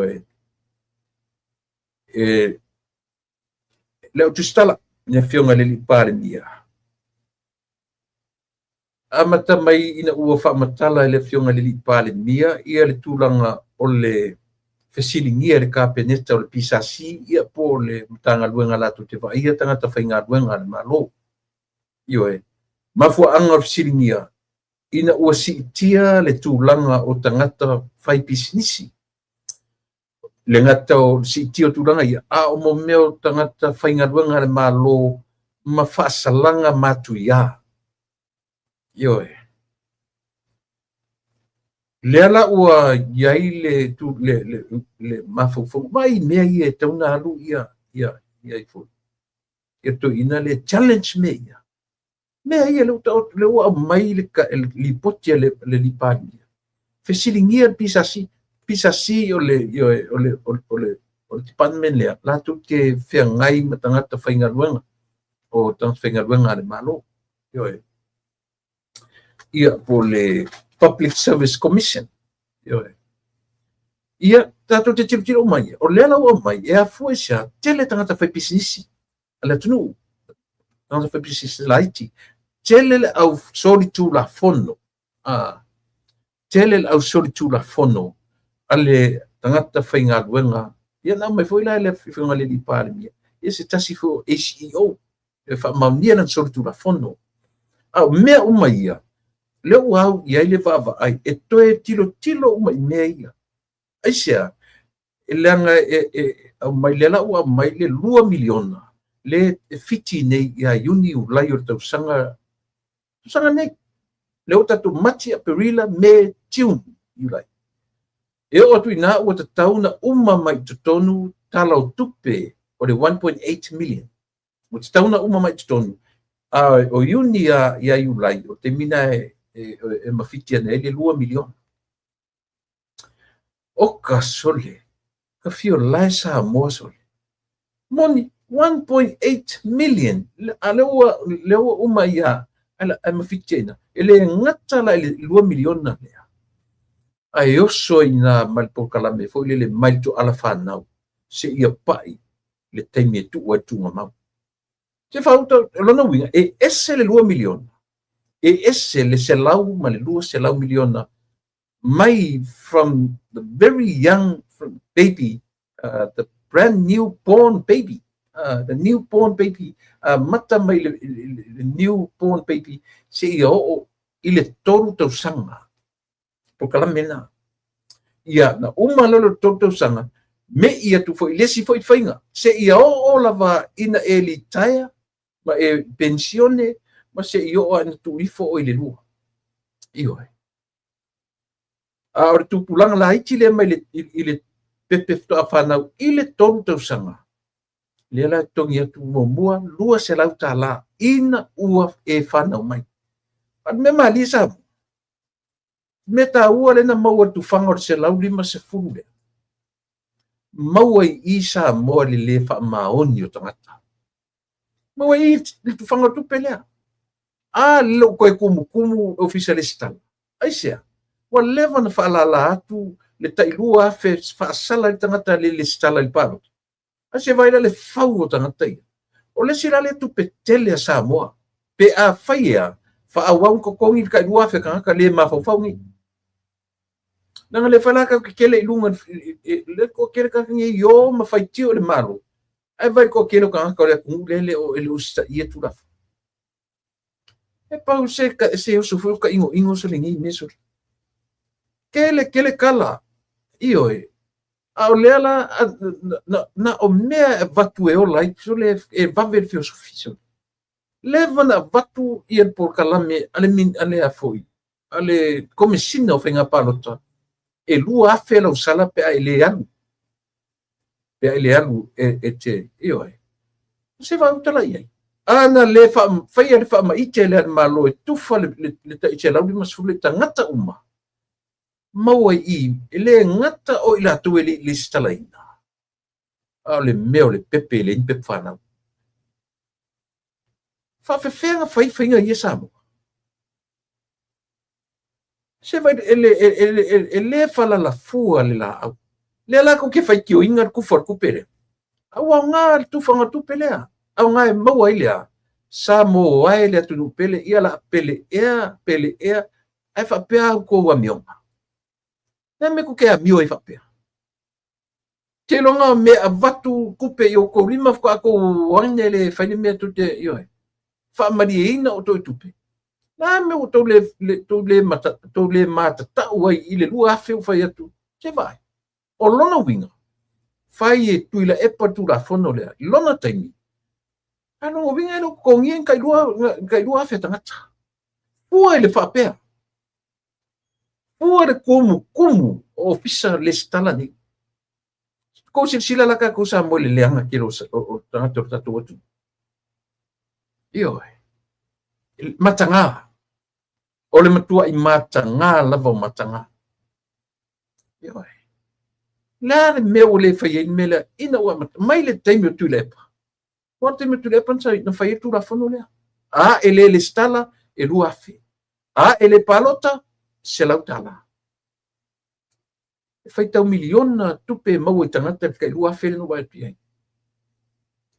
leo tu stala ne fionga le lipare mia amata mai ina ua wha matala le fionga le lipare mia ia le tūlanga o le fisilingi le kapeneta o le pisasi ia po le mtanga luenga latu te wa ia tangata whainga luenga le malo io mafua anga fisilingi ina ua siitia le tūlanga o tangata whai pisinisi le ngata o siitia o tūlanga ia a o mo meo tangata whainga luenga le malo ma whaasalanga matu ia io le ala ua iai le mafaufau mai mea ia e tauna alu ia i fu ia to ina le challenge mea ia le ua mai le lipoti le lipani fesilingia pisasi o le department le la tu ke feangai matangata whaingaruanga o tang whaingaruanga le malo ia po le Public Service Commission ia tato te tiro mai o le ala o mai e a foi sia tele tangata fai pisinisi ala tunu tangata fai pisinisi laiti tele au solitu la fono tele au solitu la fono ale tangata fai ngaluenga ia na mai foi la le finga le lipale mia ia se tasi fo ACEO e fa maunia na solitu la fono au mea umaia leo au ia le vava ai e toe tilo uma meia ai sia elanga au mai le la ua mai le 2 miliona le fiti nei ia uni u lai o tau sanga nei leo tatu mati a perila me tiun ulai e o tu ina o tau na uma mai tonu tala o tupe o le 1.8 million o tau na uma mai tonu o uni ia ulai o te mina e mafitia nei le 2 miliona o ka sole ka fio lai sa mo sole moni 1.8 million leo uma ia ala mafitia ele ngata la le 2 miliona le ai oso ina malpoka me foi le malto ala fanau se ia pai le taimi tu o tu mamau se falta lona winga e ese le 2 miliona e ese le selau ma le 2 selau miliona mai from the very young baby the brand new born baby the newborn baby mata mai le newborn baby se o ile toru tau sanga por kala mena ia na uma lolo toru tau sanga me ia tu foi lesi foi fainga se ia o lava ina elitaya ma e pensione ma se io ana tu ifo o ile lua io a tu pulang la itile mai ile pepe to afana ile toru tau sanga le la tongia tu mo lua se lau tala ina ua e fana mai at me malisa meta ua le na mau tu fanga se lau lima se fulu mau ai isa mo le fa maoni o tangata mau ai tu fanga tu pelea lo koe kumu officialista ai sia wa leva na fa la atu le tailua fe fa sala tangata le stala le paro ase vai le fau o tangata o le sira le tu petele sa moa pe a faia fa awang ko kongi ka dua fe ka le ma fa fau ni nang le fala ka kele lunga le ko kele ka ngi yo ma fai tio le malo ai vai ko kele ka le le o le usta ia tu la e pa se ka se o so ka ingo so le ngi meso kele kala io Au lela na o mea vatu e ola i so le e vave le filosofi so. Leva na vatu i el por kalame ale a foi. Ale komesina o fenga palota. E lua afe la usala pe a ele alu. Pe a ele alu e te io ai. Se va utala iai. Ana le fai le fa ma ite le malo e tufa le ta ite la ma sule tangata uma. Maua i ele ngata o ila tu le stalaina. Ale meo le pepe le pepe fana. Fa fenga fai finga ia samo. Se vai ele fala la fua le la au. Le la ko ke fai ki o inga ku for ku pere. Au nga tu fanga tu pele. Au nga maua ile sa mo ai le tu pele ia la pele e ai fa pe ko wa mionga. Na me ku ke a mio ai fa pe. Te longa me a vatu kupe yo ko rima ko wanele fa ni me tu te yo. Fa mari ina o to tupe. Na me o to le mata ta wai ile lua fe fa tu. Se vai. O lona winga. Fai e tuila e patu la fono le. Lona taimi. Ano o winga no ko ngien kai lua fe tangata. Pua ile fa pe. Pua de kumu o fisa le stala ni. Ko sila la ka ko sa mo le leanga kilo o tangata tatu watu. Iyo. Matanga. Ole matua i matanga lava matanga. Iyo. La me ole fa ye mela ina wa mai le taimi tu lepa. Wa taimi tu lepa sa na fa ye tu la fono le. A ele le stala e lua fe. A ele palota se lautala. Fai tau miliona tupe mau e tangata kai lua fe no vai pi.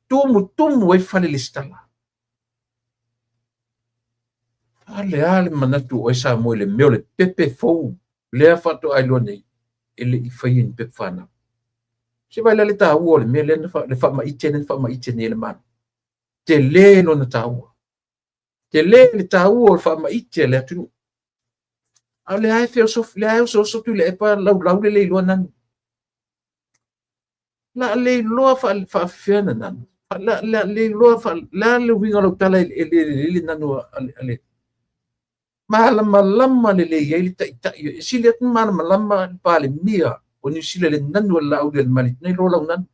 Tumu e fale le stala. Ale manatu o sa mo le meo le pepe fou le fato ai lo nei ele i fai in pepe fana. Se vai le ta wo le me le fa ma itene le man. Te le no na ta wo. Te le ta wo fa ma ite le tu. Ale ai filosofi le ai so tu le pa lau le lo nan. La le lo fa fiana nan. La le lo fa la le winga lo tala le nanu ale. Malama le ye ta sile malama pa le mia o ni sile le nanu la au le mali nei lo la nan.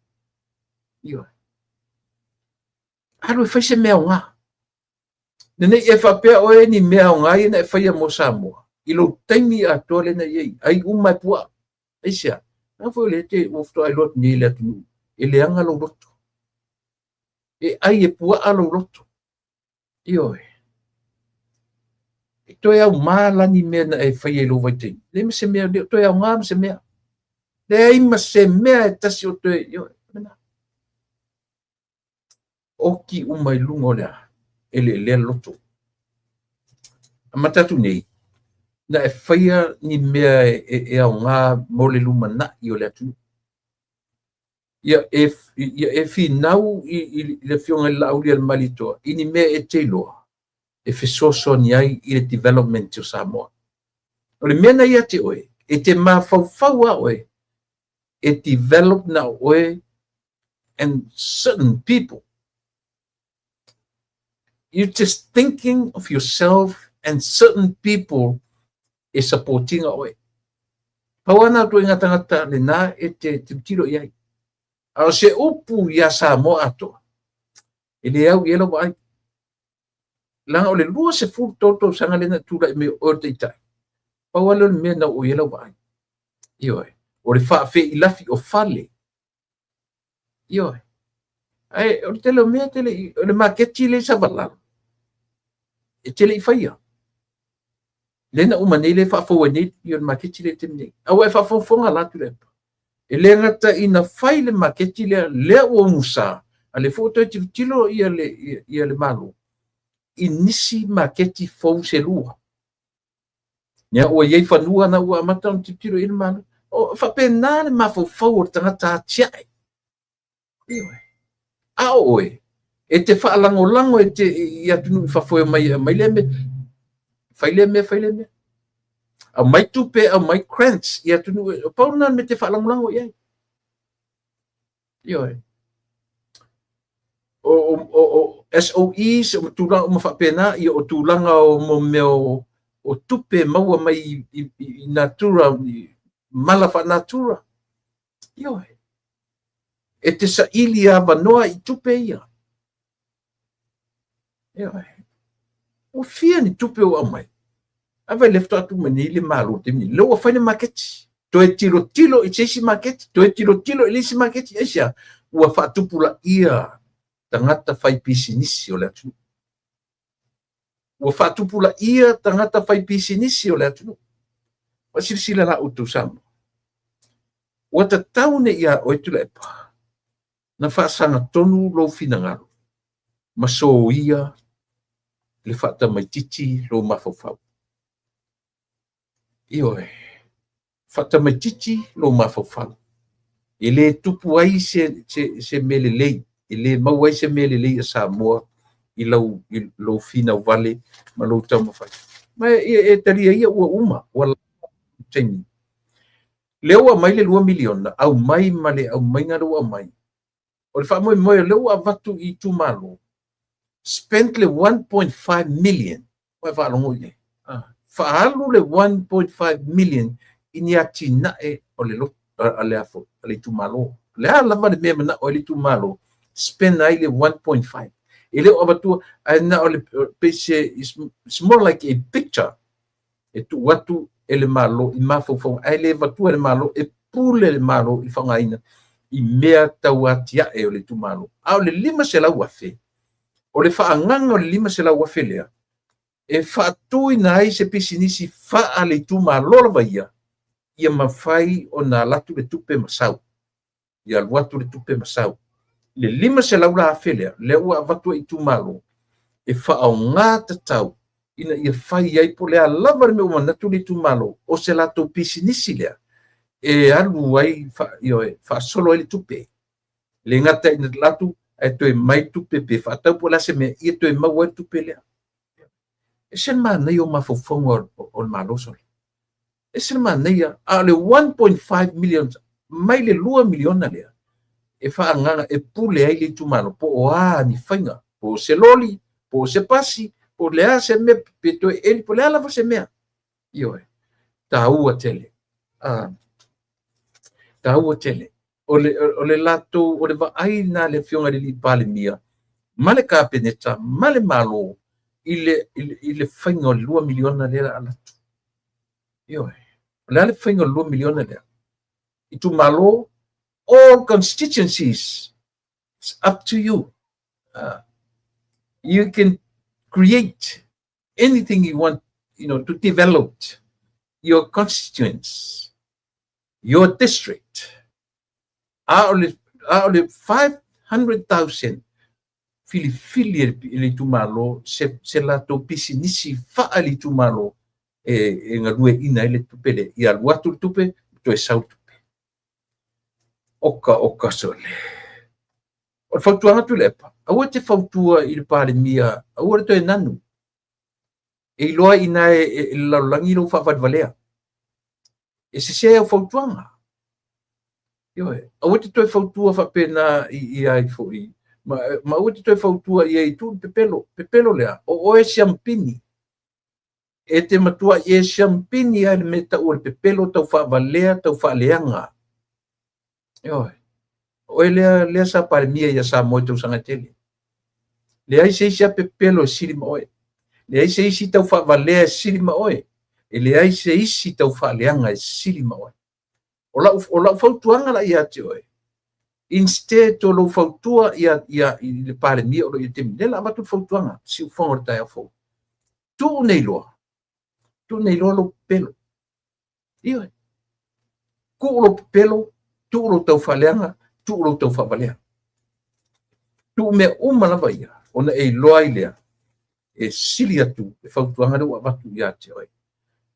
Yo. Alo fa se me nga. Nene e fa pe o ni me nga ina fa ye mo samo. Ilo taimi a tole na ye ai uma pua. Isia. Na fo le te ofto ai lot ni le tu. Ele anga lo roto. E ai e pua alo roto. Yo. To ia mala ni me na e fa ye lo vai te. Le me se me to ia nga se me. Le ai ma se me ta si o to yo. Oki umai lungo le ele loto. Matatu nei. Na e faia ni mea e au ngā mole luma na i o le atu. Ia e finau i le fionga lau li al malitoa. I ni mea e te loa. E fesoso ni ai i le development o Samoa. O le mea na ia te oe. E te mawhau a oe. E develop na oe and certain people. You're just thinking of yourself and certain people is supporting away. Pawana tu ngata le na e te tiro iai. Ao se upu ia Samoa ato. Ele au yelo vai. Langa o le lua se fu toto sanga le na tura me o te itai. Pawana le me na o yelo vai. Ioi. O le fa fe ilafi o fale. Ioi. Ai o te lo me te le maketi le sabalalo. E tele i faia. Lena umane le fa fo ni yon maketi le temne. Au e fa fo fonga la tu le. E le ngata ina fai le maketi le o musa. Ale foto e tilo ia le malu. Inisi maketi fo se lua. Nya o ye fa lua na o mata on tilo il malu. O fa penale ma fo fo tangata tiai. Iwe. A oe. E te whaalango e te ia tunu i whafoe mai le me. Whaile me. A mai tupe, a mai crunch, ia tunu, paunan me te whaalango iai. Io o SOEs o tulanga o mafapena i o tulanga o mo meo o tupe maua mai i natura malafa natura. Io e te saili a vanoa i tupe ia. Io o fia ni tupe o amai. Ava lefto atu manili malu te mi. Lo fa ni maketi. To e tilo i chesi maketi. To e tilo i lisi maketi. Esia ua fa tupula ia tangata fai pisinisi o le atu. Ua fa tupula ia tangata fai pisinisi o le atu. Wa silisila la utu sama. Ua ta taune ia o etu le pa. Na fa sanga tonu lo finangalo. Maso ia le fata mai titi lo mafofau. Io fata mai titi lo mafofau. Ele tupu ai se melelei. Ele mau ai se melelei a Samoa i lau fina vale ma lau tau mawhai. Ma e taria ia ua uma. Ua taimi. Leo a mai le 2 miliona. Au mai male au mai ngaro au mai. O le wha moe moe leo a vatu i tu malo. Spent le 1.5 million. Ua wha alongo i le. Whaalu le 1.5 million ini ati nae o le lo ale afo, ale tu malo. Le a lava le mea mana o le tu malo. Spend ai le 1.5. Ele o abatua, na o le pese, it's more like a picture. E tu watu ele malo, i mafofong, ai le vatua le malo, e pule le malo, i whangaina, i mea tau atia e o le tu malo. A o le 5 se lau afe. O le whaanganga o le 5 se lau afe lea. E whaatui na ai se pisinisi wha le tu malo la ia. Ia mawhai o na latu le tupe masau. Ia watu le tupe masau. Le 5 se lau la afelea, le ua avatua i tu malo. E wha o ngā tatau. Ina ia whai ai po lea lava me uma natu le tu malo. O se lato pisinisi lea. E alu ai wha solo ai le tupe. Le ngata ina latu, e toe mai tupe pe whaatau po la se mea, ia toe mau ai tupe lea. E sen maa nei o mafofonga o le malo soli. E sen maa nei a le 1.5 million, mai le 2 miliona lea. E whaanganga e pule ai le tumalo, po o ni whainga, po se loli, po se pasi, po lea se mea, pe toi eli, po lea lava se mea. Io ta ua tele. Ta ua tele. O le lato, o le vaai na le fionga le li pale mia, male ka peneta, male malo, ile whainga o le 2 miliona lea alatu. Io le whainga o le 2 miliona lea. I tu malo, all constituencies, it's up to you. You can create anything you want, to develop your constituents, your district. Only 500,000 fili ili tu malo se la to pisinisi fa ali tu malo e ngalue ina ile tupele ia watu tupe to e sau tupe oka sole o fautua tu lepa a te fautua i le pale mia a to e nanu e loa ina e la langi lo fa valea e se o fautuanga yo a te to e fautua fa pena i ai foi ma uti toi fautua i ei tu pepelo lea o e champini e te matua e champini ai me ta o pepelo tau fa valea tau fa leanga yo o lea sa palmia ia sa mo tau sanga tele le ai se sia pepelo silima oe le ai se isi tau fa valea silima oe e le ai se isi tau fa leanga silima oe o la fautuanga la ia te oe instead to lo fautua ia le pare mia o le temile la matu fautuanga si o fonga tai fo tu nei lo lo pelo io ku lo pelo tu lo tau faleanga tu lo tau favalea tu me uma la vai ona e loailea e silia tu e fautuanga do watu ia te oi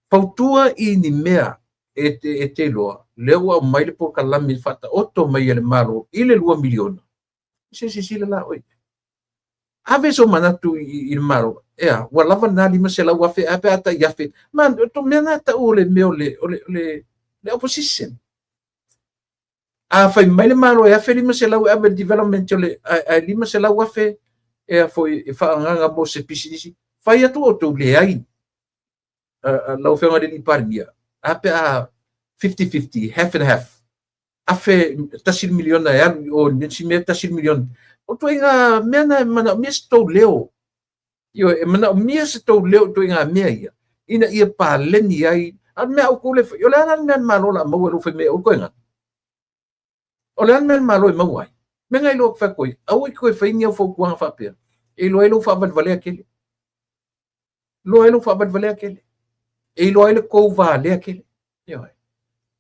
fautua I ni mea e te loa lewa mai le po kalami fata oto mai le malo ile 2 miliona se sila la oi ave so manatu I malo wa lava na lima se la wa fe ape ata ya fe man to mena ta ole me ole le opposition a fai mai le malo e afe lima se lau urban development le a lima se lau afe e foi e whaanganga mo se pisinisi fai atu o tau le ai lau whenga le parmia ape a 50-50 half and half afe tasil miliona e alu o nisi me tasil miliona o tu inga mena mana mia se tau leo io e mana mia se tau leo tu inga mea ia ina ia pa leni ai an mea au kule yo le anan mea malola mau e lufe mea o koenga o le anan malo e mau ai me ngai lo fa koi au i koe whaingi au fau kuanga whapea e lo elo whabat valea kele lo elo whabat valea kele e lo elo kou va lea kele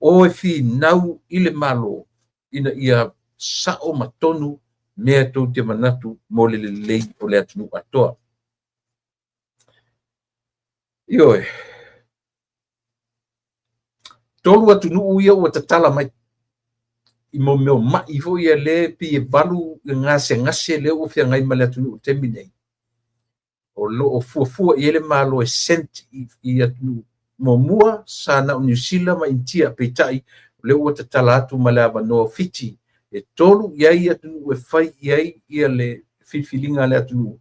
o e fi nau ile malo ina ia sao matonu mea tau te manatu mo le lei o le atunu atoa ioe tolu atunu ia ua tatala mai i mo meo mai fo ia le pi e valu ngase le o fia ngai male atunu terminate o lo o fuafua i ele malo e sent i atunu mo mua sa na New Zealand ma intia peitai le ua tatala atu male avanoa fiti e tolu iai atunu e fai iai ia le fifilinga le atunu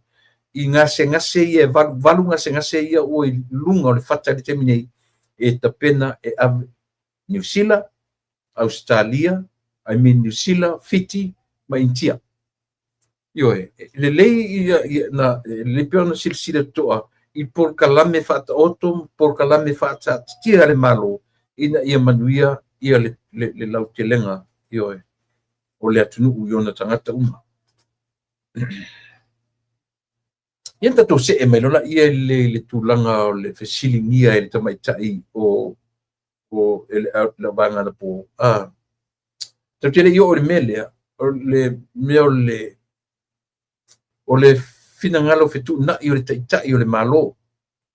i ngase ia valu ngase ia o i lunga o le fata le terminate e tapena e ave New Zealand, Australia, New Zealand, Fiji, ma intia. Ioe, le lei na le peona silsila toa i por kalame fata otom, por kalame fata tia le malo ina ia manuia ia le lautelenga ioe o le atunu uiona tangata uma. Ia tatou se e mai lola ia le tulanga o le fesilingia e le tamaitai o le vanga na po tau tele io o le melea o le meo o le finangalo fetu na i o le taitai o le malo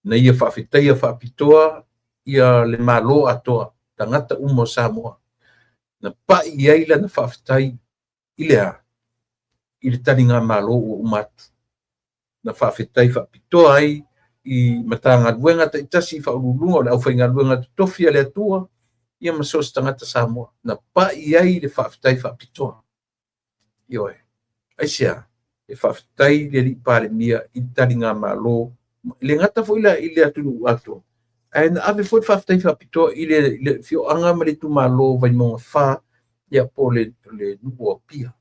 na ia whaafitaia whaapitoa ia le malo atoa tangata umo Samoa na pa iai la na whaafitai i le taninga malo o umatu na whaafetai whaapitoa ai i matanga luenga ta itasi whaurulunga o le awhainga luenga tofia le atua ia masos tangata Samoa na pa iai le whaafetai whaapitoa ioe aisia e whaafetai le li pare mia i taninga malo le ngata fo ila i le atunu ato ai na ave fo whaafetai whaapitoa i le fio anga ma le tu malo vai monga wha ia po le nubo pia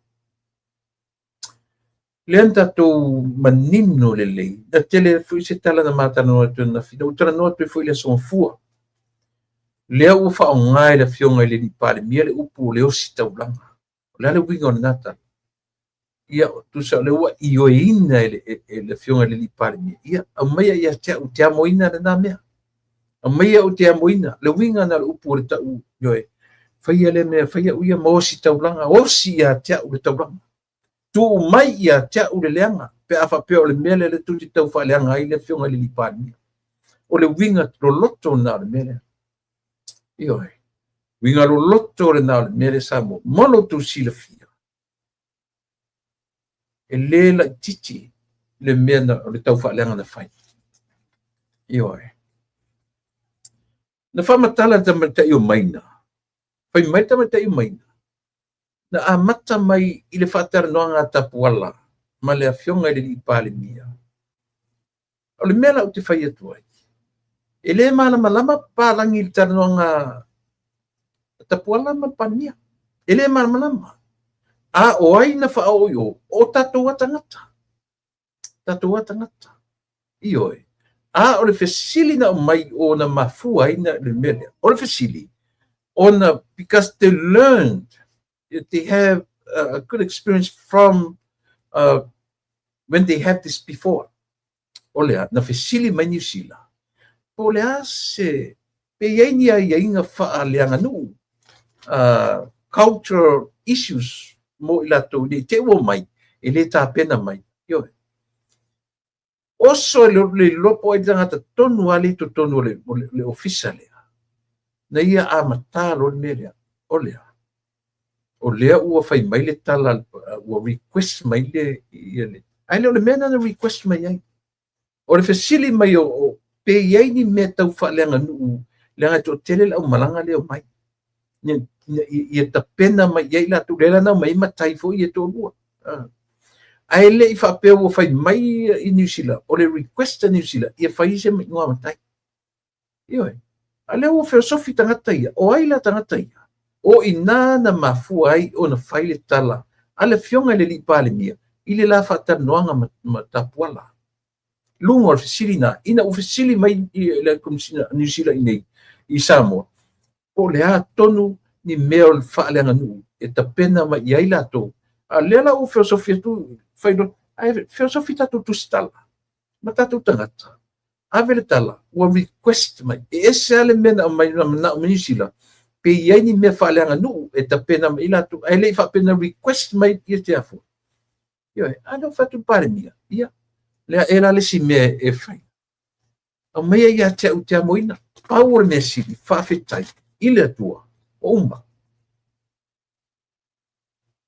le anta to manimno le lei da tele fu se tala na mata no to na fina utra no to fu le son fu le u fa ngai le fionga le di pale mia le upu le osita ulanga le wingo nata ia tu sa le wa io ina le fionga le di pale mia ia amaya ia te amoina na mea amaya te amoina le winga na le upu le ta u yoe faia le me faia u ia mo osita ulanga osia te u le ta ulanga tu mai ia tia u le leanga pe afa pe o le mele le tu tau fa leanga i le fionga le lipani o le winga lo loto na le mele ioe winga lo loto le na le mele samo mono tu sila fia e le la titi le mena o le tau fa leanga na fai ioe na fa matala tamata io maina fai mai tamata io maina na amata mai i le whaataranoanga tapuala ma le afionga i le ipale mia. O le mea o te whai atu ai. E le mana malama pālangi i le taranoanga tapuala ma pania. E le mana malama. A o ai na whaoio o tatou atangata. Tatou atangata. Ioe. A o le fesili na mai o na mafua i na le mea. O le fesili. O na, because they learned they have a good experience from when they have this before. Olea, na fesili mai New Zealand. Olea se pe ia inga whaaleanga nu cultural issues mo ilato ni te wo mai e le tā pena mai. Ioe. Oso le lopo e tangata tonu ali to tonu le officiale. Na ia amata lo melea. Olea. O lea ua fai mai le tala ua request mai le ai le mena na request mai ai o le fesili mai o pe iai ni me tau whaaleanga nuu leanga to tele lau malanga leo mai ni ia tapena mai ia la tu lela na mai matai fo ia to lua ai le I whapea o whai mai I New Zealand o le request New Zealand ia whai se mai ngā matai ioi a le o filosofi tangata ia o ai la tangata ia o ina na mafua ai o na whai le tala a le fionga le li pale mia I le la whatanoanga ma tapuala lunga o fisili na ina o fisili mai le komisina New Zealand inei I Samoa o le a tonu ni mea o le whaaleanga nuu e tapena mai iai lato a lela o filosofi tu whaino ai filosofi tatu tu stala ma tatu tangata ave le tala ua request mai e ese ale mena mai na New Zealand pe iai ni mea whaaleanga nuu e tapena mai lato ai le whapena request mai I te afo ioi ano whatu pare mia ia lea e la le si mea e whai a mea ia te au te amoina pau o le mea sili whawhetai I le atua o umma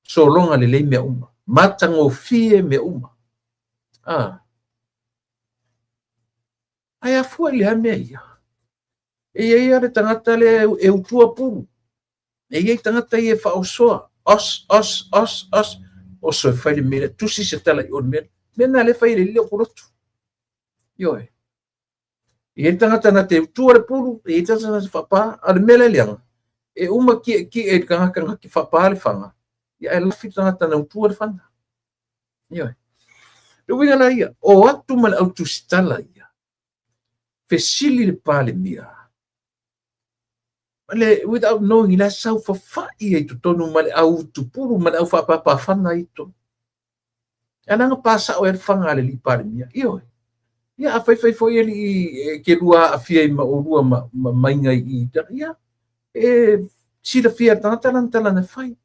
so longa le mea umma matango fie mea umma ai afua I le amea ia e ia le tangata le e utua puru e ia tangata ia whaosoa os o so whai le mea tusi se tala I on mena le whai le leo kurotu ioi e tangata na te utua le puru e tangata na se whapa a le mele leanga e uma ki e kangaka ki whapa le whanga ia e lafi tangata na utua le whana ioi Ruinga la ia, o atu man au tustala ia. Fesili le pale mia. Male, without knowing, ila sau fafai ai tutonu male au tupuru, male au whapapawhana ito. Ananga pasa o e whanga le li pale mia. Ioi. Ia, a whai foi e ke rua a fia I ma o rua ma mainga I ita. Ia, e sila fia tangata na whai.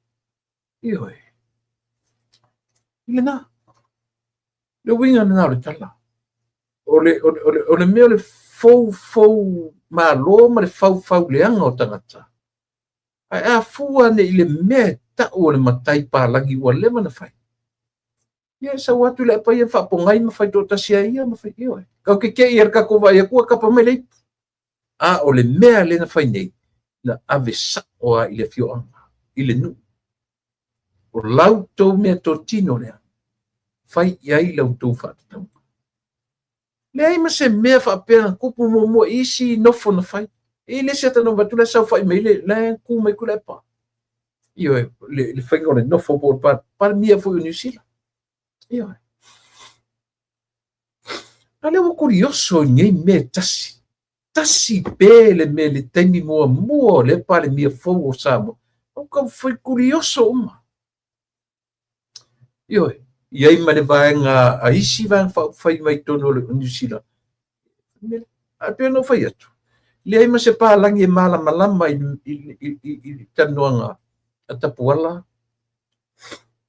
Ioi. Ile na. Le winga na le tala. O le mea le fau ma lo ma le fau leanga o tangata. Ai a fua ne I le mea ta o le matai pālangi ua lema na whai. Ia sa watu le pa ia whapongai ma whai tō tasia ia ma whai ioi. Kau ke I ar kako vai a kua kapa mai leipu. A o le mea le na whai nei. Na ave sa o a I le fioanga. I le nu. O lau tau mea tō tino lea. Fai iai lau tau whātatau. Le ai ma se mea whapea kupu mo isi nofo na whai. E le se atano watula sau whai mei le ku mai kula pa. Io le whainga o le nofo po par mia fo New Zealand. Io. Ale o kurioso ngai me tasi. Tasi pele me le taimi mua le pale mia fo o Samoa. O ka foi kurioso uma. Io. Iai ma le vaenga a isi vaenga whai mai tono le New Zealand. A pia no whai atu. Le ai ma se pālangi e malama I tanoanga a tapuala.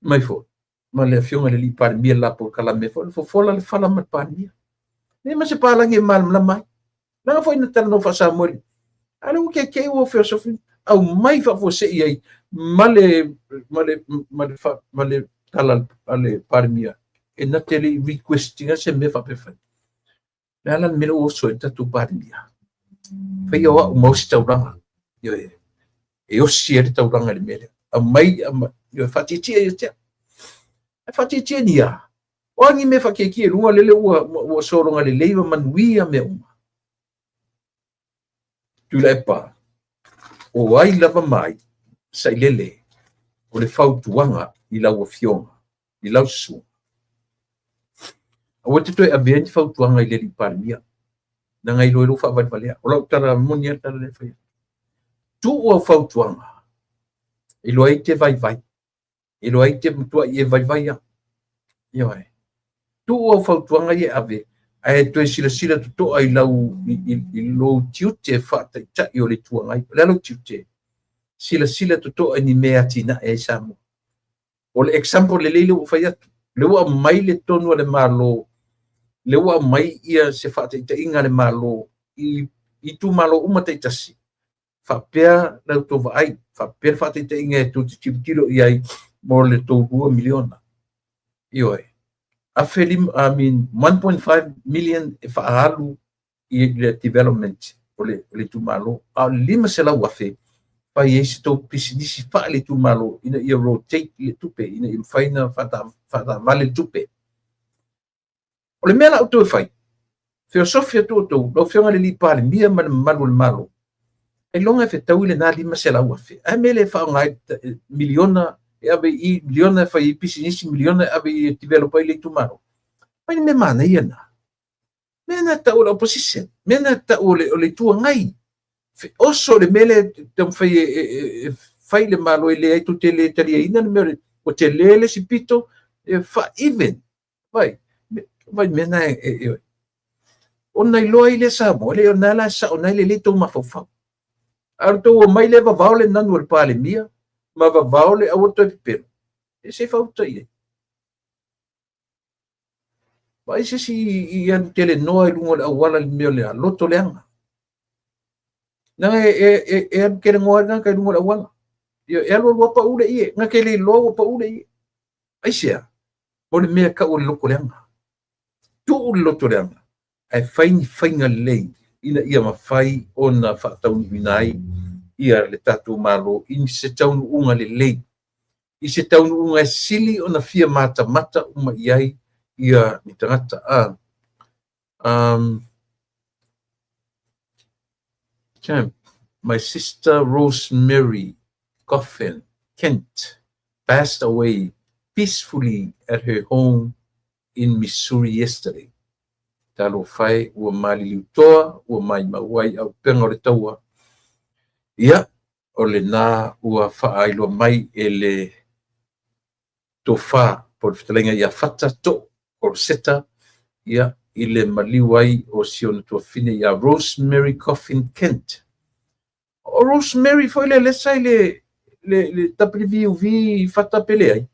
Mai fo. Ma le fionga le li pāre mia lapo kalame fo. Le fofola le whala mat pāre mia. Le ma se pālangi e malama. Nanga fo ina tala no wha Samoa. Ale o ke o filosofi. Au mai wha fo se iai. Male tala ale parmia e na tele requesting se me fa perfect la la me o so tatu parmia fa yo o mo stauranga yo e o si e tauranga le mele a mai yo fa titi e te fa titi dia o ngi me fa ke ki runga le o so runga le leiva manuia me uma tu le pa o ai lava mai sai lele o le fautuanga I lau fionga, I lau su. O te toi a veni fautuanga I le li parmia. Na ngai loelo fa valea. O lau tara monia tara le fai. Tu o fautuanga. I lo ai te vai. I lo ai te mutua I e vai ya. Ioi. Tu o fautuanga I ave. Ai toi sila tuto ai lau I lo tiute fa ta I o le tuanga. Le lau tiute. Sila tuto ni mea tina e Samoa. O le example le leile o fai atu. Le ua mai le tonu le malo. Le ua mai ia se wha te inga le malo. I tu malo uma te tasi. Whapea lau tō vai. Whapea wha te inga e tō te tipitiro I ai. Mo le tō 2 miliona. Ioi. A whelim, 1.5 million e whaalu I le development. O le tu malo. A lima se lau wafe. pai ese tau pisinisi fa le tu malo ina ia rotate le tupe ina ia faina fata vale le tupe o le mela auto fai filosofia tu tu lo fianga le lipa le mia ma malo le malo e longa fe tau le na lima se la ua fe a mele fa ngai miliona e ave i miliona fai pisinisi miliona ave i developer le tu malo pai me mana ia na mena tau la opposition mena tau le tu ngai oso le mele tam fai le malo le ai tu tele tele ina me o tele le sipito fa even vai mena ona i loa i le sa mo le ona la sa ona le to mafaufa ar to mai le va vaule nanu le pale mia ma va vaule a to pe e se fa to i vai se si i an tele no i lungo la wala le mio le loto le anga na an kere ngoa nga kai lungo la wala e lo pa ule i nga ke le lo pa ule i ai sia o le mea ka o loko le anga tu o loto le anga ai fainga lei ina ia mafai ona whaatau winai ia le tatu malo in se taunu unga le lei i se taunu unga sili ona fia mata uma iai ia ni tangata my sister Rosemary Coffin Kent passed away peacefully at her home in Missouri yesterday. Talo fai ua maliliu toa ua mai mauai au penga o le taua. Ia, o le nā ua whaailo mai e le tofa por fitalenga ia fata to o seta ia i le maliu ai o siona tua fine ia Rosemary Coffin Kent. O Rosemary foi le lesa i le tapilivi fata pele ai.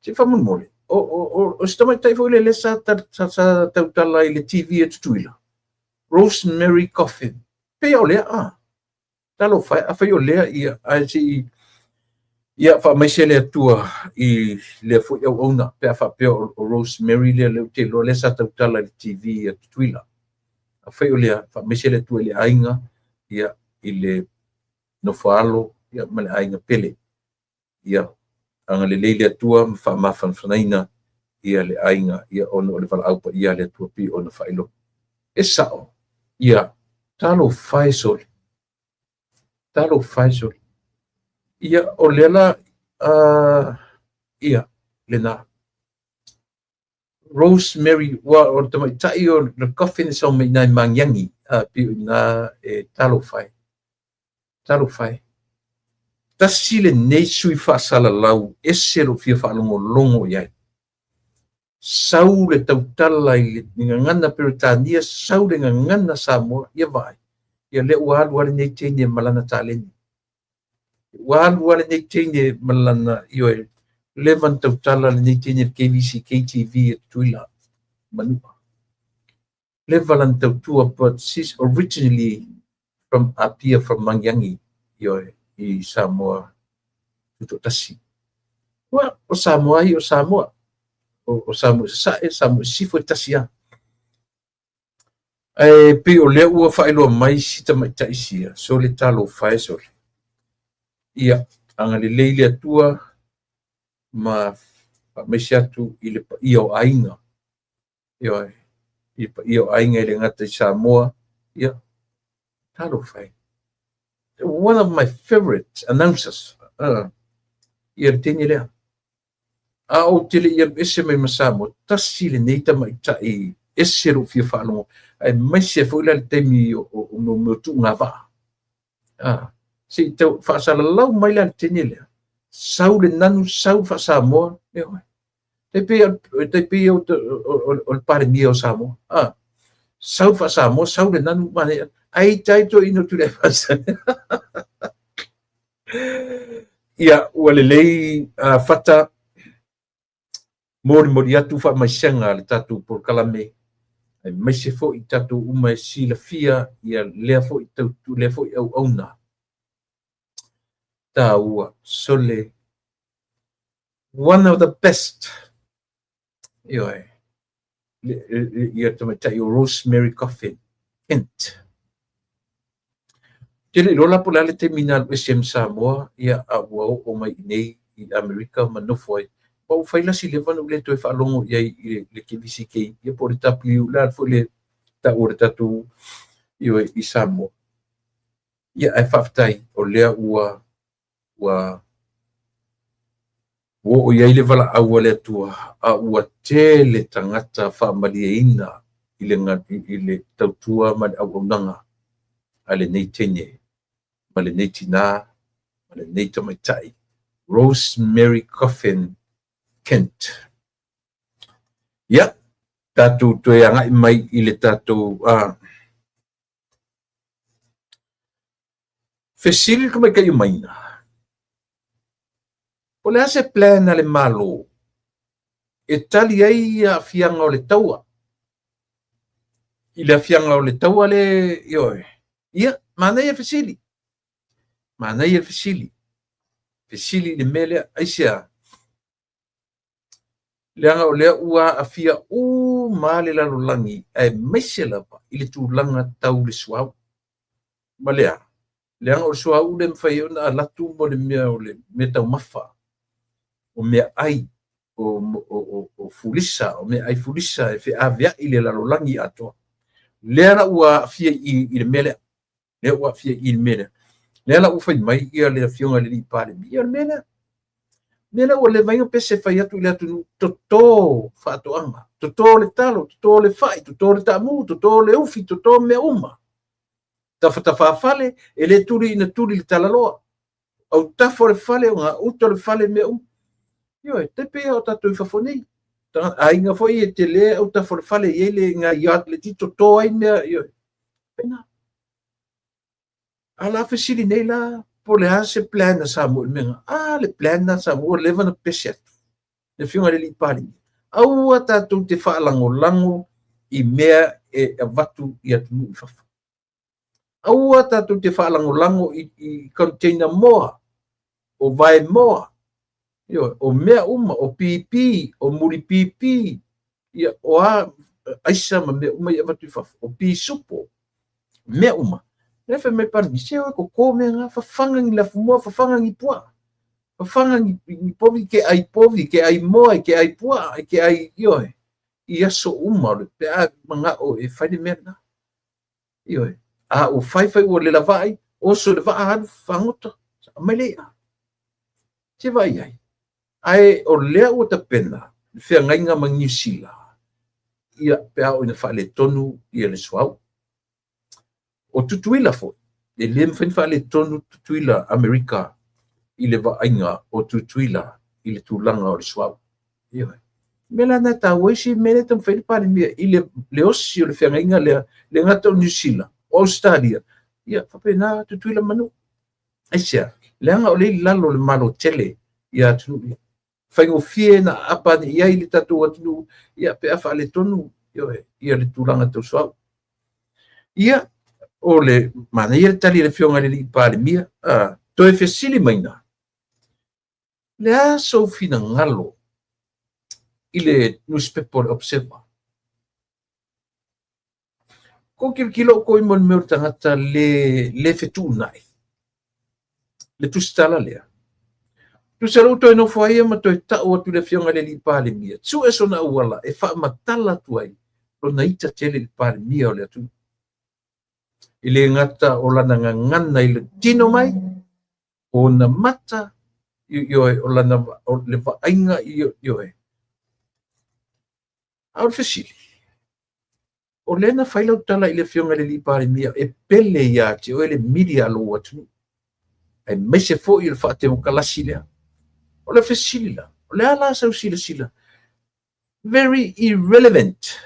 Te whamun mole. O stamai tai foi le lesa sa tautala i le TV e tutuila. Rosemary Coffin. Pe o lea talo fai a fai o lea ia a si ia fa mai se le tua i le foi au ona pe fa pe o Rosemary le te lo lesa tautala i le TV e tutuila. A fai o lea fa mai se le tua le ainga ia i le no falo ia male ainga pele. Ia anga le leile atua mafanaina ia le ainga ia ono o le walaaupa ia le atua pi ono whailo. E sao, ia talo faisol. Ia o lela ia le na Rosemary wa o tamai tai o le coffin so me nai mangyangi pi na talo fai. Tasi le nei sui whaasala lau ese ro fia whaalongo longo iai. Sau le tautala i le ngangana Peritania, sau le ngangana Samoa, ia vai. Ia le ualu ale nei teine malana taleni. Ualu ale nei teine malana ioe levan tautala le nei teine KVC, KTV e tuila manua. Levalan tautua, but she's originally from Apia, from Mangyangi, ioe. I Samoa tutu tasi. Wa o Samoa i o Samoa. O Samoa Samoa sifo tasia. Pe o lea ua whaelo mai sita mai taisia. So le talo whae so. Ia anga le leile atua ma mesi atu i o ainga. I o ainga i le ngata i Samoa. Ia talo whae. One of my favorite announcers. Ia tini lea. A o tele ia ese mai masamo. Tasi le neita mai tai ese ro fia whanongo. Ai mai se fo ila le temi o motu ngā wā. Si tau whaasala lau mai la le tini lea. Sau le nanu sau wha Samoa. Te pe o le pare mia o Samoa. Sau wha Samoa, sau le nanu mane. Ai taito ino tu le whasa. Ia, ua le lei fata mori atu wha mai senga le tatu por kalame. Ai mai se fo i tatu uma e si la fia, ia lea fo i tautu, lea fo i au auna. Tā ua, sole. One of the best. Ia, ia tamatai o Rosemary Coffin Kent. Tele lola po le terminal SM Samoa ia aua o mai nei I Amerika manofo ai. Pau faila si le vanu le toe whaalongo iai le kivisi kei. Ia po le tapi la fo le ta ore tatu I Samoa. Ia ai whaftai o lea ua o iai le wala aua le atua a ua tele tangata whaamalia I le tautua ma le auaunanga a le nei tene ma le nei tina ma le nei tamaitai. Rosemary Coffin Kent. Ia, tātou toe angai mai I le tātou fesili ka mai kai maina. O le ase plan le malo. E tali ai a fianga o le taua. I le fianga o le taua le ioe. Ia, mana ia fesili. Mana ia fesili. Fesili le mele aisia. Leanga o lea ua a fia ma le lalolangi ai meisela pa I le tūlanga tau le suau. Ma lea. Leanga o le suau le mwhai o na latu mo le mea o le me tau mafa. O mea ai o fulisa, o mea ai fulisa e fe avea I le lalolangi atoa. Lea ua fia I le mele. Lea ua fia I le mele. Lea la ufai mai ia le fionga le li pale. Ia le mele. Mele o le vainga pese fai atu le atu toto whaatoanga. Toto le talo, toto le fai, toto le tamu, toto le ufi, toto mea uma. Tawhale e le turi ina turi le talaloa. Au tafo le fale o ngā uto le fale mea uma. Io e tepe o tatu I whafonei. Ainga foi e te le au tafo le fale e le ngā iat le tito to ai mea. Io e. Pena. Ala fesili nei la po le ase plan na sa mo menga. Le plan na sa mo leva na peset. Le fiunga le li pali. Au tatu te whaalango lango I mea e avatu I atu I whafa. Au tatu te whaalango lango I container moa. O vai moa. Io, o mea uma, o pipi, o muri pipi. Ia, o aisa ma mea uma I avatu I whafa. O pi supo. Mea uma. Nefe me parmisi o ko kome nga fafanga ngi lafu moa, fafanga ngi pua. Fafanga ngi povi, ke ai moa, ke ai pua, ke ai ioe. Ia so uma, le pea manga o e whaine mea na. Ioe. O fai o le lavai, o so le vaa hanu whangota. Amelea. Te vai ai. Ai o lea o ta pena, fea ngainga ma New Zealand. Ia pea o ina whaile tonu, ia le suau. O tutuila fo. E le mwhain whaile tonu tutuila Amerika I le vainga o tutuila I le tūlanga o le suau. Ioe. Mela na ta waisi mele tam whaile pale mea I le osi o le whea ngainga le ngata o New Zealand, o Australia. Ia, whapena tutuila manu. Aisia, leanga o le lalo le malo tele, ia tunu. Whaingo fie na apa ni ia I le tatu atunu, ia pea whaile tonu, ioe, ia le tūlanga tau suau. Ia, o le mana ia tali le fionga le li pale mia, toe fesili maina. Le aso fina ngalo, I le newspaper observer. Ko kilo ko imon meu tangata le fetu nai. Le tustala lea. Tu salo to no foi ma to ta o tu le fionga le li pale mia. Su eso na wala e fa matala tuai. Lo na ita tele li pale mia o le tu. Ile ngata o lana ngana I le tino mai o na mata ioe o lana o le vainga ioe. Au fesili. O lena whaila utala I le fionga le li pare mia e pele ia te o ele media lo atu. Ai mese fo I le whaate mo kalasi lea. O le fesili la. O le ala sau sila. Very irrelevant.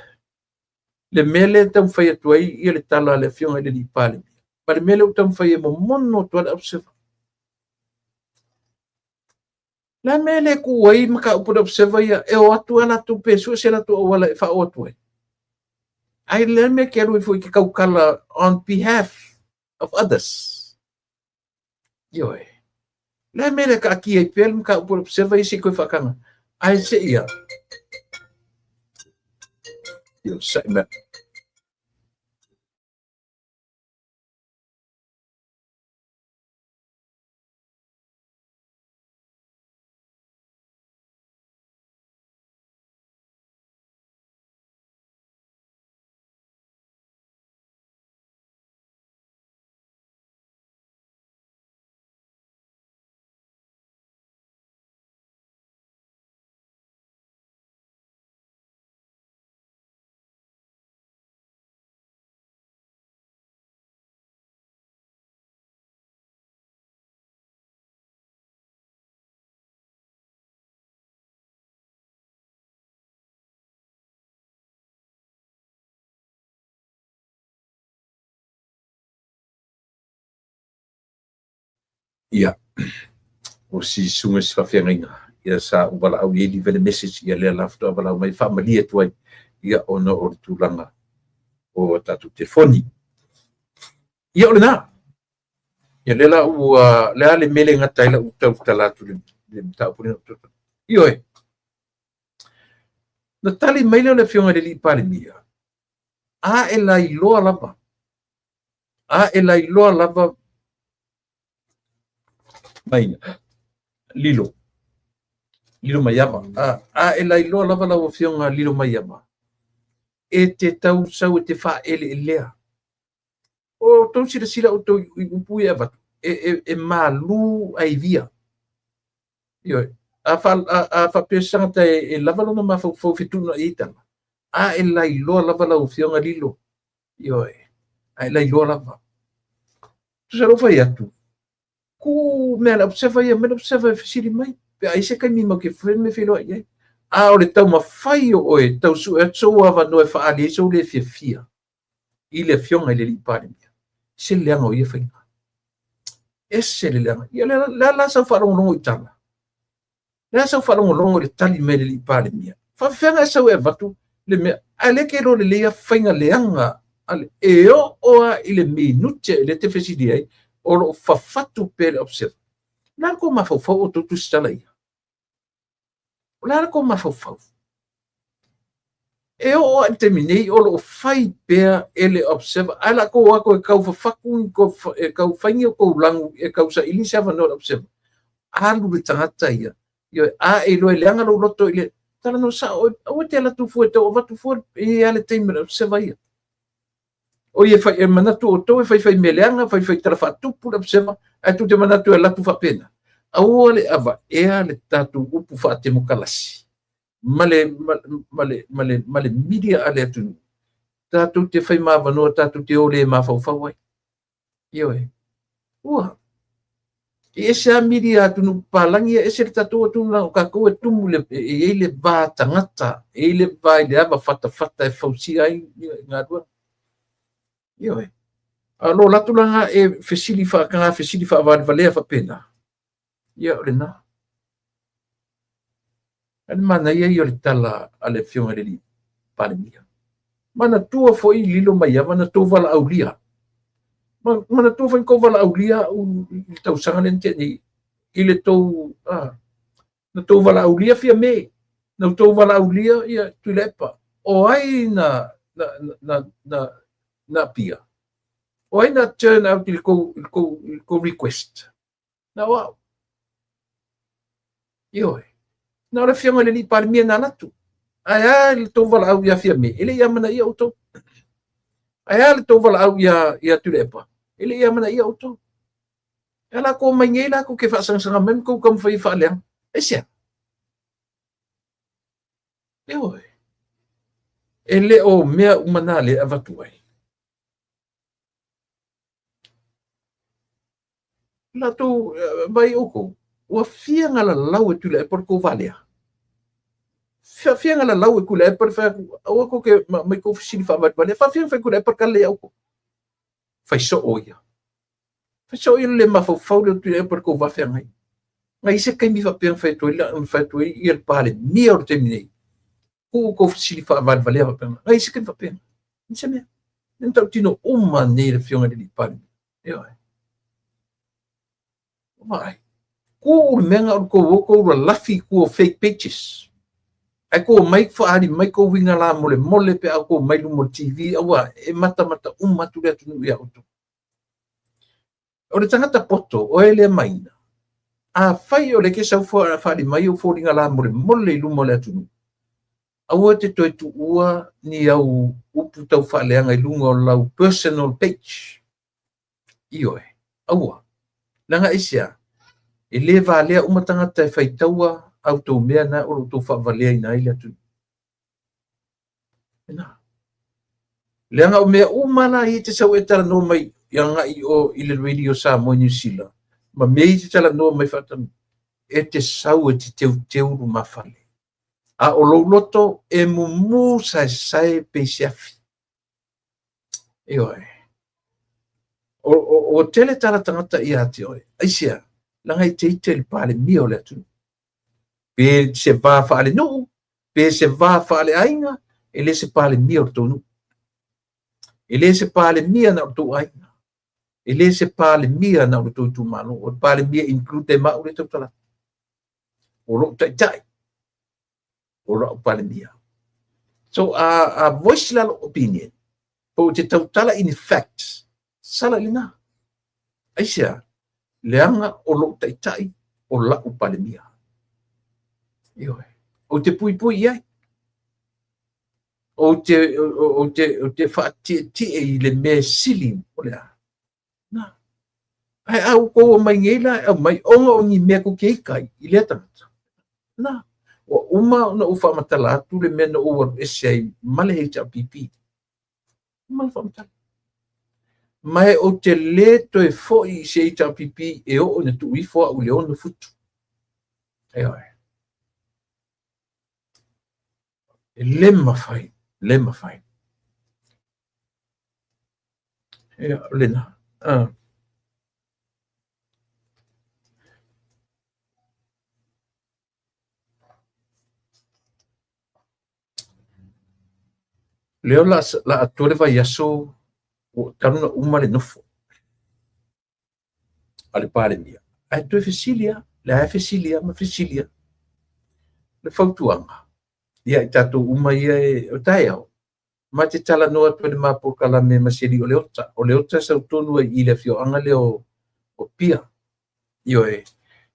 Le mele tam whaia tuai I le tala le fionga le li pare mia. Ma le mele tam whaia mo mono tuala observa. La mele ku wai maka upoda observa ia e o atu ala tu pesu se la tu o wala e wha o atu ai. Ai le me ke alu foi ke kaukala on behalf of others. Ioe. Le mele ka aki ai pel maka upoda observa i se koe whakanga. Ai se ia. Io sai me. Ia, o si sunga si whawhiangainga. Ia sa uwala au ieli vele message ia lea lafto awala mai whamalia tuai. Ia ona o tūlanga o tatu telefoni. Ia ole nā. Ia lela ua lea le mele ngata ila utau talatu le mtau pulina. Ia oe. Na tali maile o le fionga le li pale mia. A e lai loa lava. A e lai loa lava maina. Lilo mayama. A e lai loa lava lau fionga lilo mayama. E te tau sau e te wha ele lea. O tau sila o tau upui e watu. E malu ai via. Ioi. A wha pesangata e lava lona ma fau fituna i tanga. A e lai loa lava lau fionga lilo. Ioi. A e lai loa lava. Tu sa rofa i atu. Ku mea la observa ia, mea observa e fasiri mai. Pe ai se kai mima ke fren me filo ai. A o le tau mawhai o oe, tau su e tau awa no e whaali, e so le fia. I le fionga i le li pare mea. Se leanga o ia whainga. E se le leanga. Ia la sa wharongo i tanga. La sa wharongo le tali me le li pare mea. Whawhenga e sau e vatu, le mea, a le ke ro le lea whainga leanga. E o oa i le minute, le te fasiri ai, o lo whawhatu pere observa. Nā ko mawhawhau o tutu stala ia. Nā ko mawhawhau. E o te minei o lo whai pēr ele observa. Ala ko wako e kau whawhaku, e kau whaingi o kou langu, e kau sa ili sewa no observa. Alu le tangata ia. Io a e loe leanga lo roto ile. Tala no sa o te ala tufu e te o watu fu e ale teime observa ia. O ia fai e manatu o tau e fai me leanga, fai tala whatupu observa. A tu te manatu e latu whapena. Aua le ava ea le tatu upu whaatemo kalasi. Male media ale atunu. Tatu te whai mawanoa, tatu te ole e mawhau ai. Ioe. Ua. E se media atunu palangi e se le tatu atunu la o kako e tumu le e le ba tangata, e le ba le ava fata e fausi ai ngā rua. Ioe. Alo latu langa e fesili whaakanga, fesili whaavalea whapena. Ia ole nā. Ane mana ia i ole tala ale fionga le li palemia. Mana tua foi lilo mai ia, mana tua wala aulia. Mana tua foi ko wala aulia i tau sanga lente ni ile tau na tau wala aulia fia me. Na tau wala aulia ia tuilepa. O ai na pia. O ai na turn out il ko request. Na wow. Ioi. Na ora fionga le li palemia na natu. Ai le tau wala au ia fia me. Ele ia mana ia auto. Ai le tau wala au ia tulepa. Ele ia mana ia auto. Ela ko mai ngai la ko ke fa sang mem ko kam fai fa leang. Esia. Ioi. Ele o mea umana le avatu ai. La tu bai oko. Ua fia ngala lau e tule e por ko valea. Fia ngala lau e kule e por fa o ko ke mai ko fsili fa vat valea. Fa fia fa kule e por kale au ko. Fai so oia. Fai so oia le ma fau le tule e por ko va fia ngai. Ngai se kai mi fa pia fa to ila un fa to i el pale mi or terminei. Ko fsili fa vat valea fa pia. Ngai se kai fa pia. Nse me. Então tino uma ne le fionga de pale. Eu. Vai. Ko menga ko lafi ko fake pages. Ai ko mai fa ali mai ko winga la mole pe ko mai lu mo TV awa e mata tu le tu ia auto. O le tangata poto o ele maina. A fai o le ke sa fa ali mai o fo winga la mole lu mo le tu. Awa te toi tu ua ni au upu tau fa le anga lunga o lau personal page. Ioe. Awa. Langa isia. E le valea uma tangata e faitaua au tau mea na o tau whavalea ina ile atu. Leanga o mea umana i te sau e tala no mai ianga i o ile radio sa mo New Zealand. Ma mei te tala no mai whatanu. E te sau e te teuru mawhale. A o loto e mumu sai pe siafi. Eoi. O tele tala tangata i ate oi. Aisia. langa i te le pale mia o le atu. Pe se va faale no, pe se va faale ainga, e le se pale mia o tonu. E le se pale mia na o tu ainga. E le se pale mia na o tu malo, o pale mia include ma o le tu tala. O ro tai. O ro pale mia. So a voice la opinion. Po te tau tala in fact. Sala lina. Aisia, leanga o lo tai o la o pale mia. Ioe. O te pui ai. O te whaati i le me sili o lea. Na. Ai au ko o mai ngela, au mai onga o ni mea ko kei kai, i lea tangata. Na. O uma na ufa matala atu le mea na uwa esei male hei ta pipi. Male fa matala. Mai o te le to e fo i se hei ta pipi e o na tu ifo au le ono futu. Ai. E lema fai. Lema fai. Ia, lena. Leo la atore vai aso o taruna uma le nofo. Ale pare mia. Ai tu fesilia, la fesilia, ma fesilia. Le fautuanga. Ia tatu uma ia o taio. Ma te tala noa tu le mapo kala me maseri o leota. O leota sa utonu i le fioanga le o pia. Io e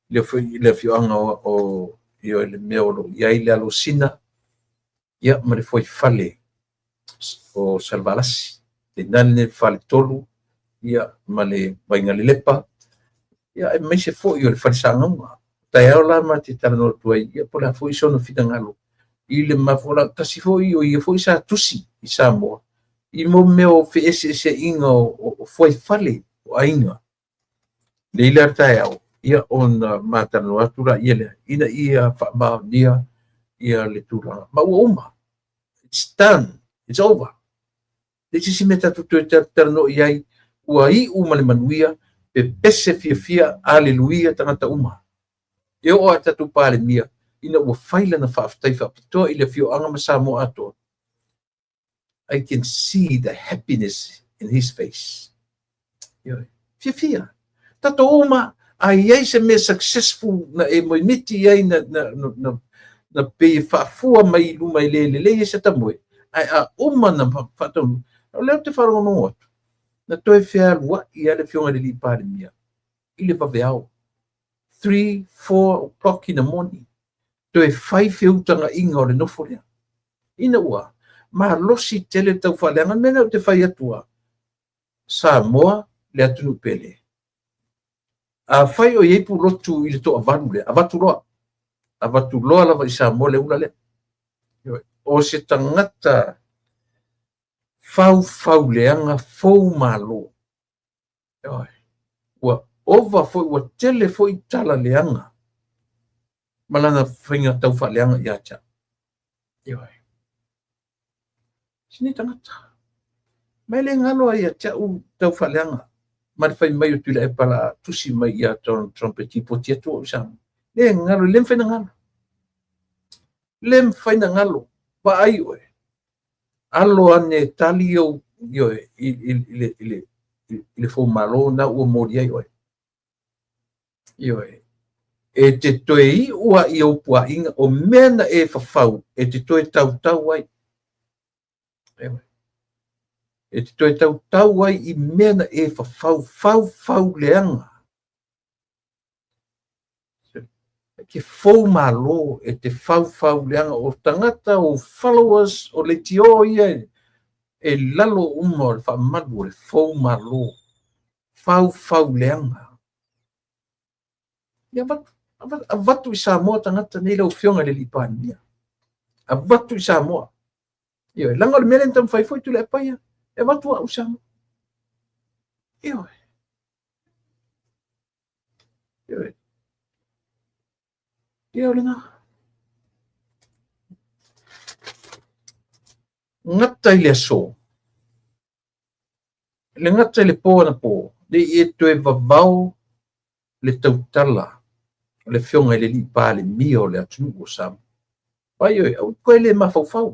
le fioanga o io le meolo. Ia ile alo sina. Ia ma le foi fale o salvalasi. Te nane fale tolu. Ia ma le vainga le lepa. Ia e mai se fo io le farisanga uma. Tai ao la ma te tala noa tu ai. Ia po la foi sono fita ngalo. I le mafora tasi fo i o i fo i sa tusi i Samoa. I mo meo fe ese inga o foi fale o ainga. Le ila tai au. Ia on matano atura ia le. Ina ia wha dia ia le tura. Ma ua uma. It's done. It's over. Le sisi meta tutu e tarno iai. Ua I uma le manuia. Pe pese fia aleluia tangata uma. E o a tatu pale mia. Ina ua faila na whaaftai whaapitoa I le fioanga ma Samoa atoa. I can see the happiness in his face. Fia. Tato uma, ai ai se me successful na e moi miti ai na pe whaafua mai luma I le se tamoe. Ai a uma na whatonu. Leo te wharongo atu. Na toi whea lua I ale fionga le li pare mia. I le waweao. 3, 4 o'clock in the morning. Toe fai feutanga inga o le nofo lea. Ina ua, ma losi tele tau whaleanga mena o te whai atua. Samoa le atunu pele. A whai o ieipu lotu I le toa vanu lea, avatu loa. Avatu loa lava I Samoa le ula lea. O se tangata fau leanga fau malo. Ua ova foi, ua tele foi tala leanga. Malana whainga tau whaleanga I acha. Sini tangata. Mai le ngalo ai acha u tau whaleanga. Ma le whai mai o tula e pala tusi mai I a trompeti po tia tua o Samoa. Le ngalo, lem whaina ngalo. Lem whaina ngalo. Pa ai oe. Alo ane tali o ile fo malo na ua mori ai oe. E te toe I ua I o pua inga o mena e whawhau e te toe tau ai. E te toe tau ai I mena e whawhau leanga. Ke fau malo e te whawhau leanga o tangata o followers o le tio ia e lalo uma o le whamadu o le fau malo. Whawhau leanga. Ia avatu I Samoa tangata nei lau whionga le lipani nia. Avatu I Samoa. Ia, langa o le mele tam whai foi tu le paia. E watu au Samoa. Ia. Ia le nga. Ngata I le aso. Le ngata I le po na po. Le e toe vavau le tautala le fionga le li pa le mio le atu o sam pai o ko le mafaufau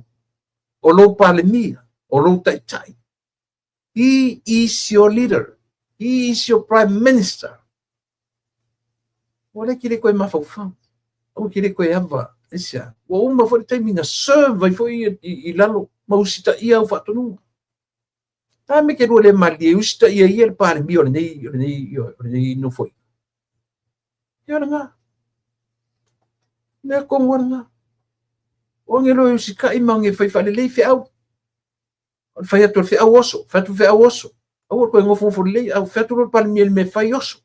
o lo pa le mia o lo tai he is your leader, he is your prime minister o le kile ko mafaufau o kile ko ava isia o uma fo te mina serve fo I lalo mausita ia o fatunu ta me ke le mali usita ia le pa le mio nei no foi yo nga na kongwana o ngelo usika imange fai fale le fe au fai atu fe au oso fatu fe au oso o ko ngofo fo le au fatu pa le me fai oso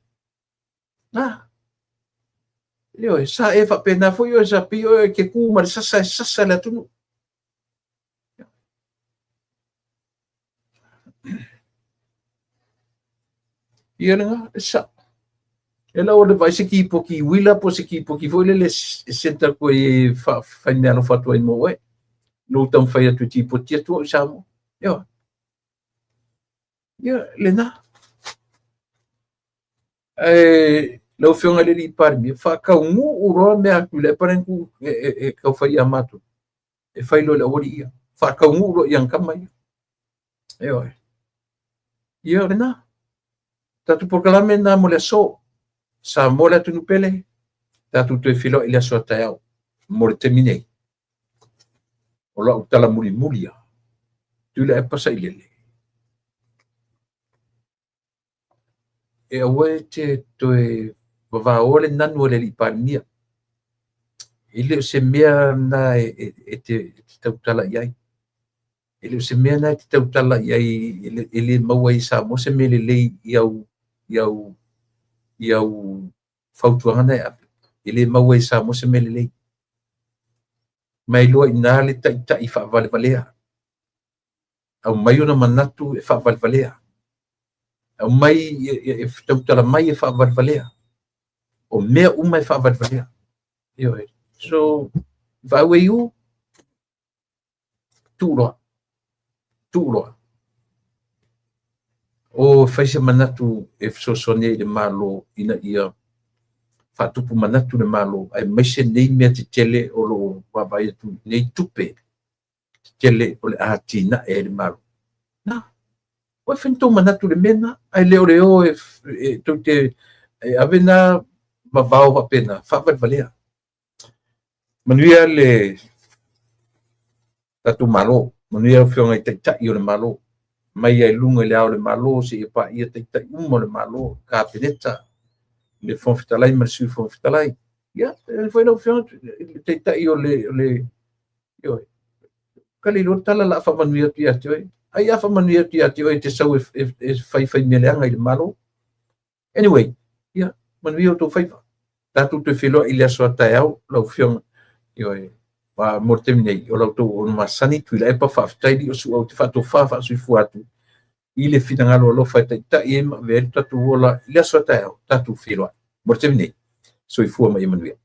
Leo sa e fa pena fo yo sa pio ke ku mar sa la tu nga sa ela o le vai se ki poki wila po se ki poki fo le senta ko e fa no fa to mo e no tam fa tu ti po ti to sa mo yo le na lo fionga le li parmi fa ka ngu uro me aku le parenku ka fa ia matu e fa lo le ori fa ka ngu uro yang kamai yo le na tatu proclame na mo le so sa mo le tunu pele tatu te filo ile so tao mo le termine o lo tala muri muria tu le pasa ile e awe te toe va ole nanu le li palmia ile se mea na te tautala iai ile se mea na te tautala iai ile mawai sa mo se mele le iau fautuanga na ile mawai sa mo se mele le mai lo ina le ta I fa vale valea au mai ona manatu e fa vale valea au mai e tautala mai e fa vale valea o mea uma e fa vale valea yo so vai we you tulo o faise manatu e so sone de malo ina ia fatupu manatu de malo ai mese nei me te tele o lo vai tu nei tupe tele o le atina e de malo na o fento manatu de mena ai leo e te avena mavao va pena fa valea manuia le tatu malo manuia fionga ta io le malo mai ai lunga le au le malo se pa ia ta umo le malo ka peneta le fon fitalai ma su fon fitalai ya foi no fionga ta io le io kali lo tala la fa manuia tia tio ai fa manuia tia tio te sau e fai mele anga le malo anyway ya manuia to fai tatu te filo ile so ta au lo fionga io wa mortemnei o lauto o masani tuila e pa faafetaili o su au te faatofa sui fuatu I le finagalo lo fa ta e ma ver tatu ola le so ta tatu filo mortemnei soifua mai Emanuel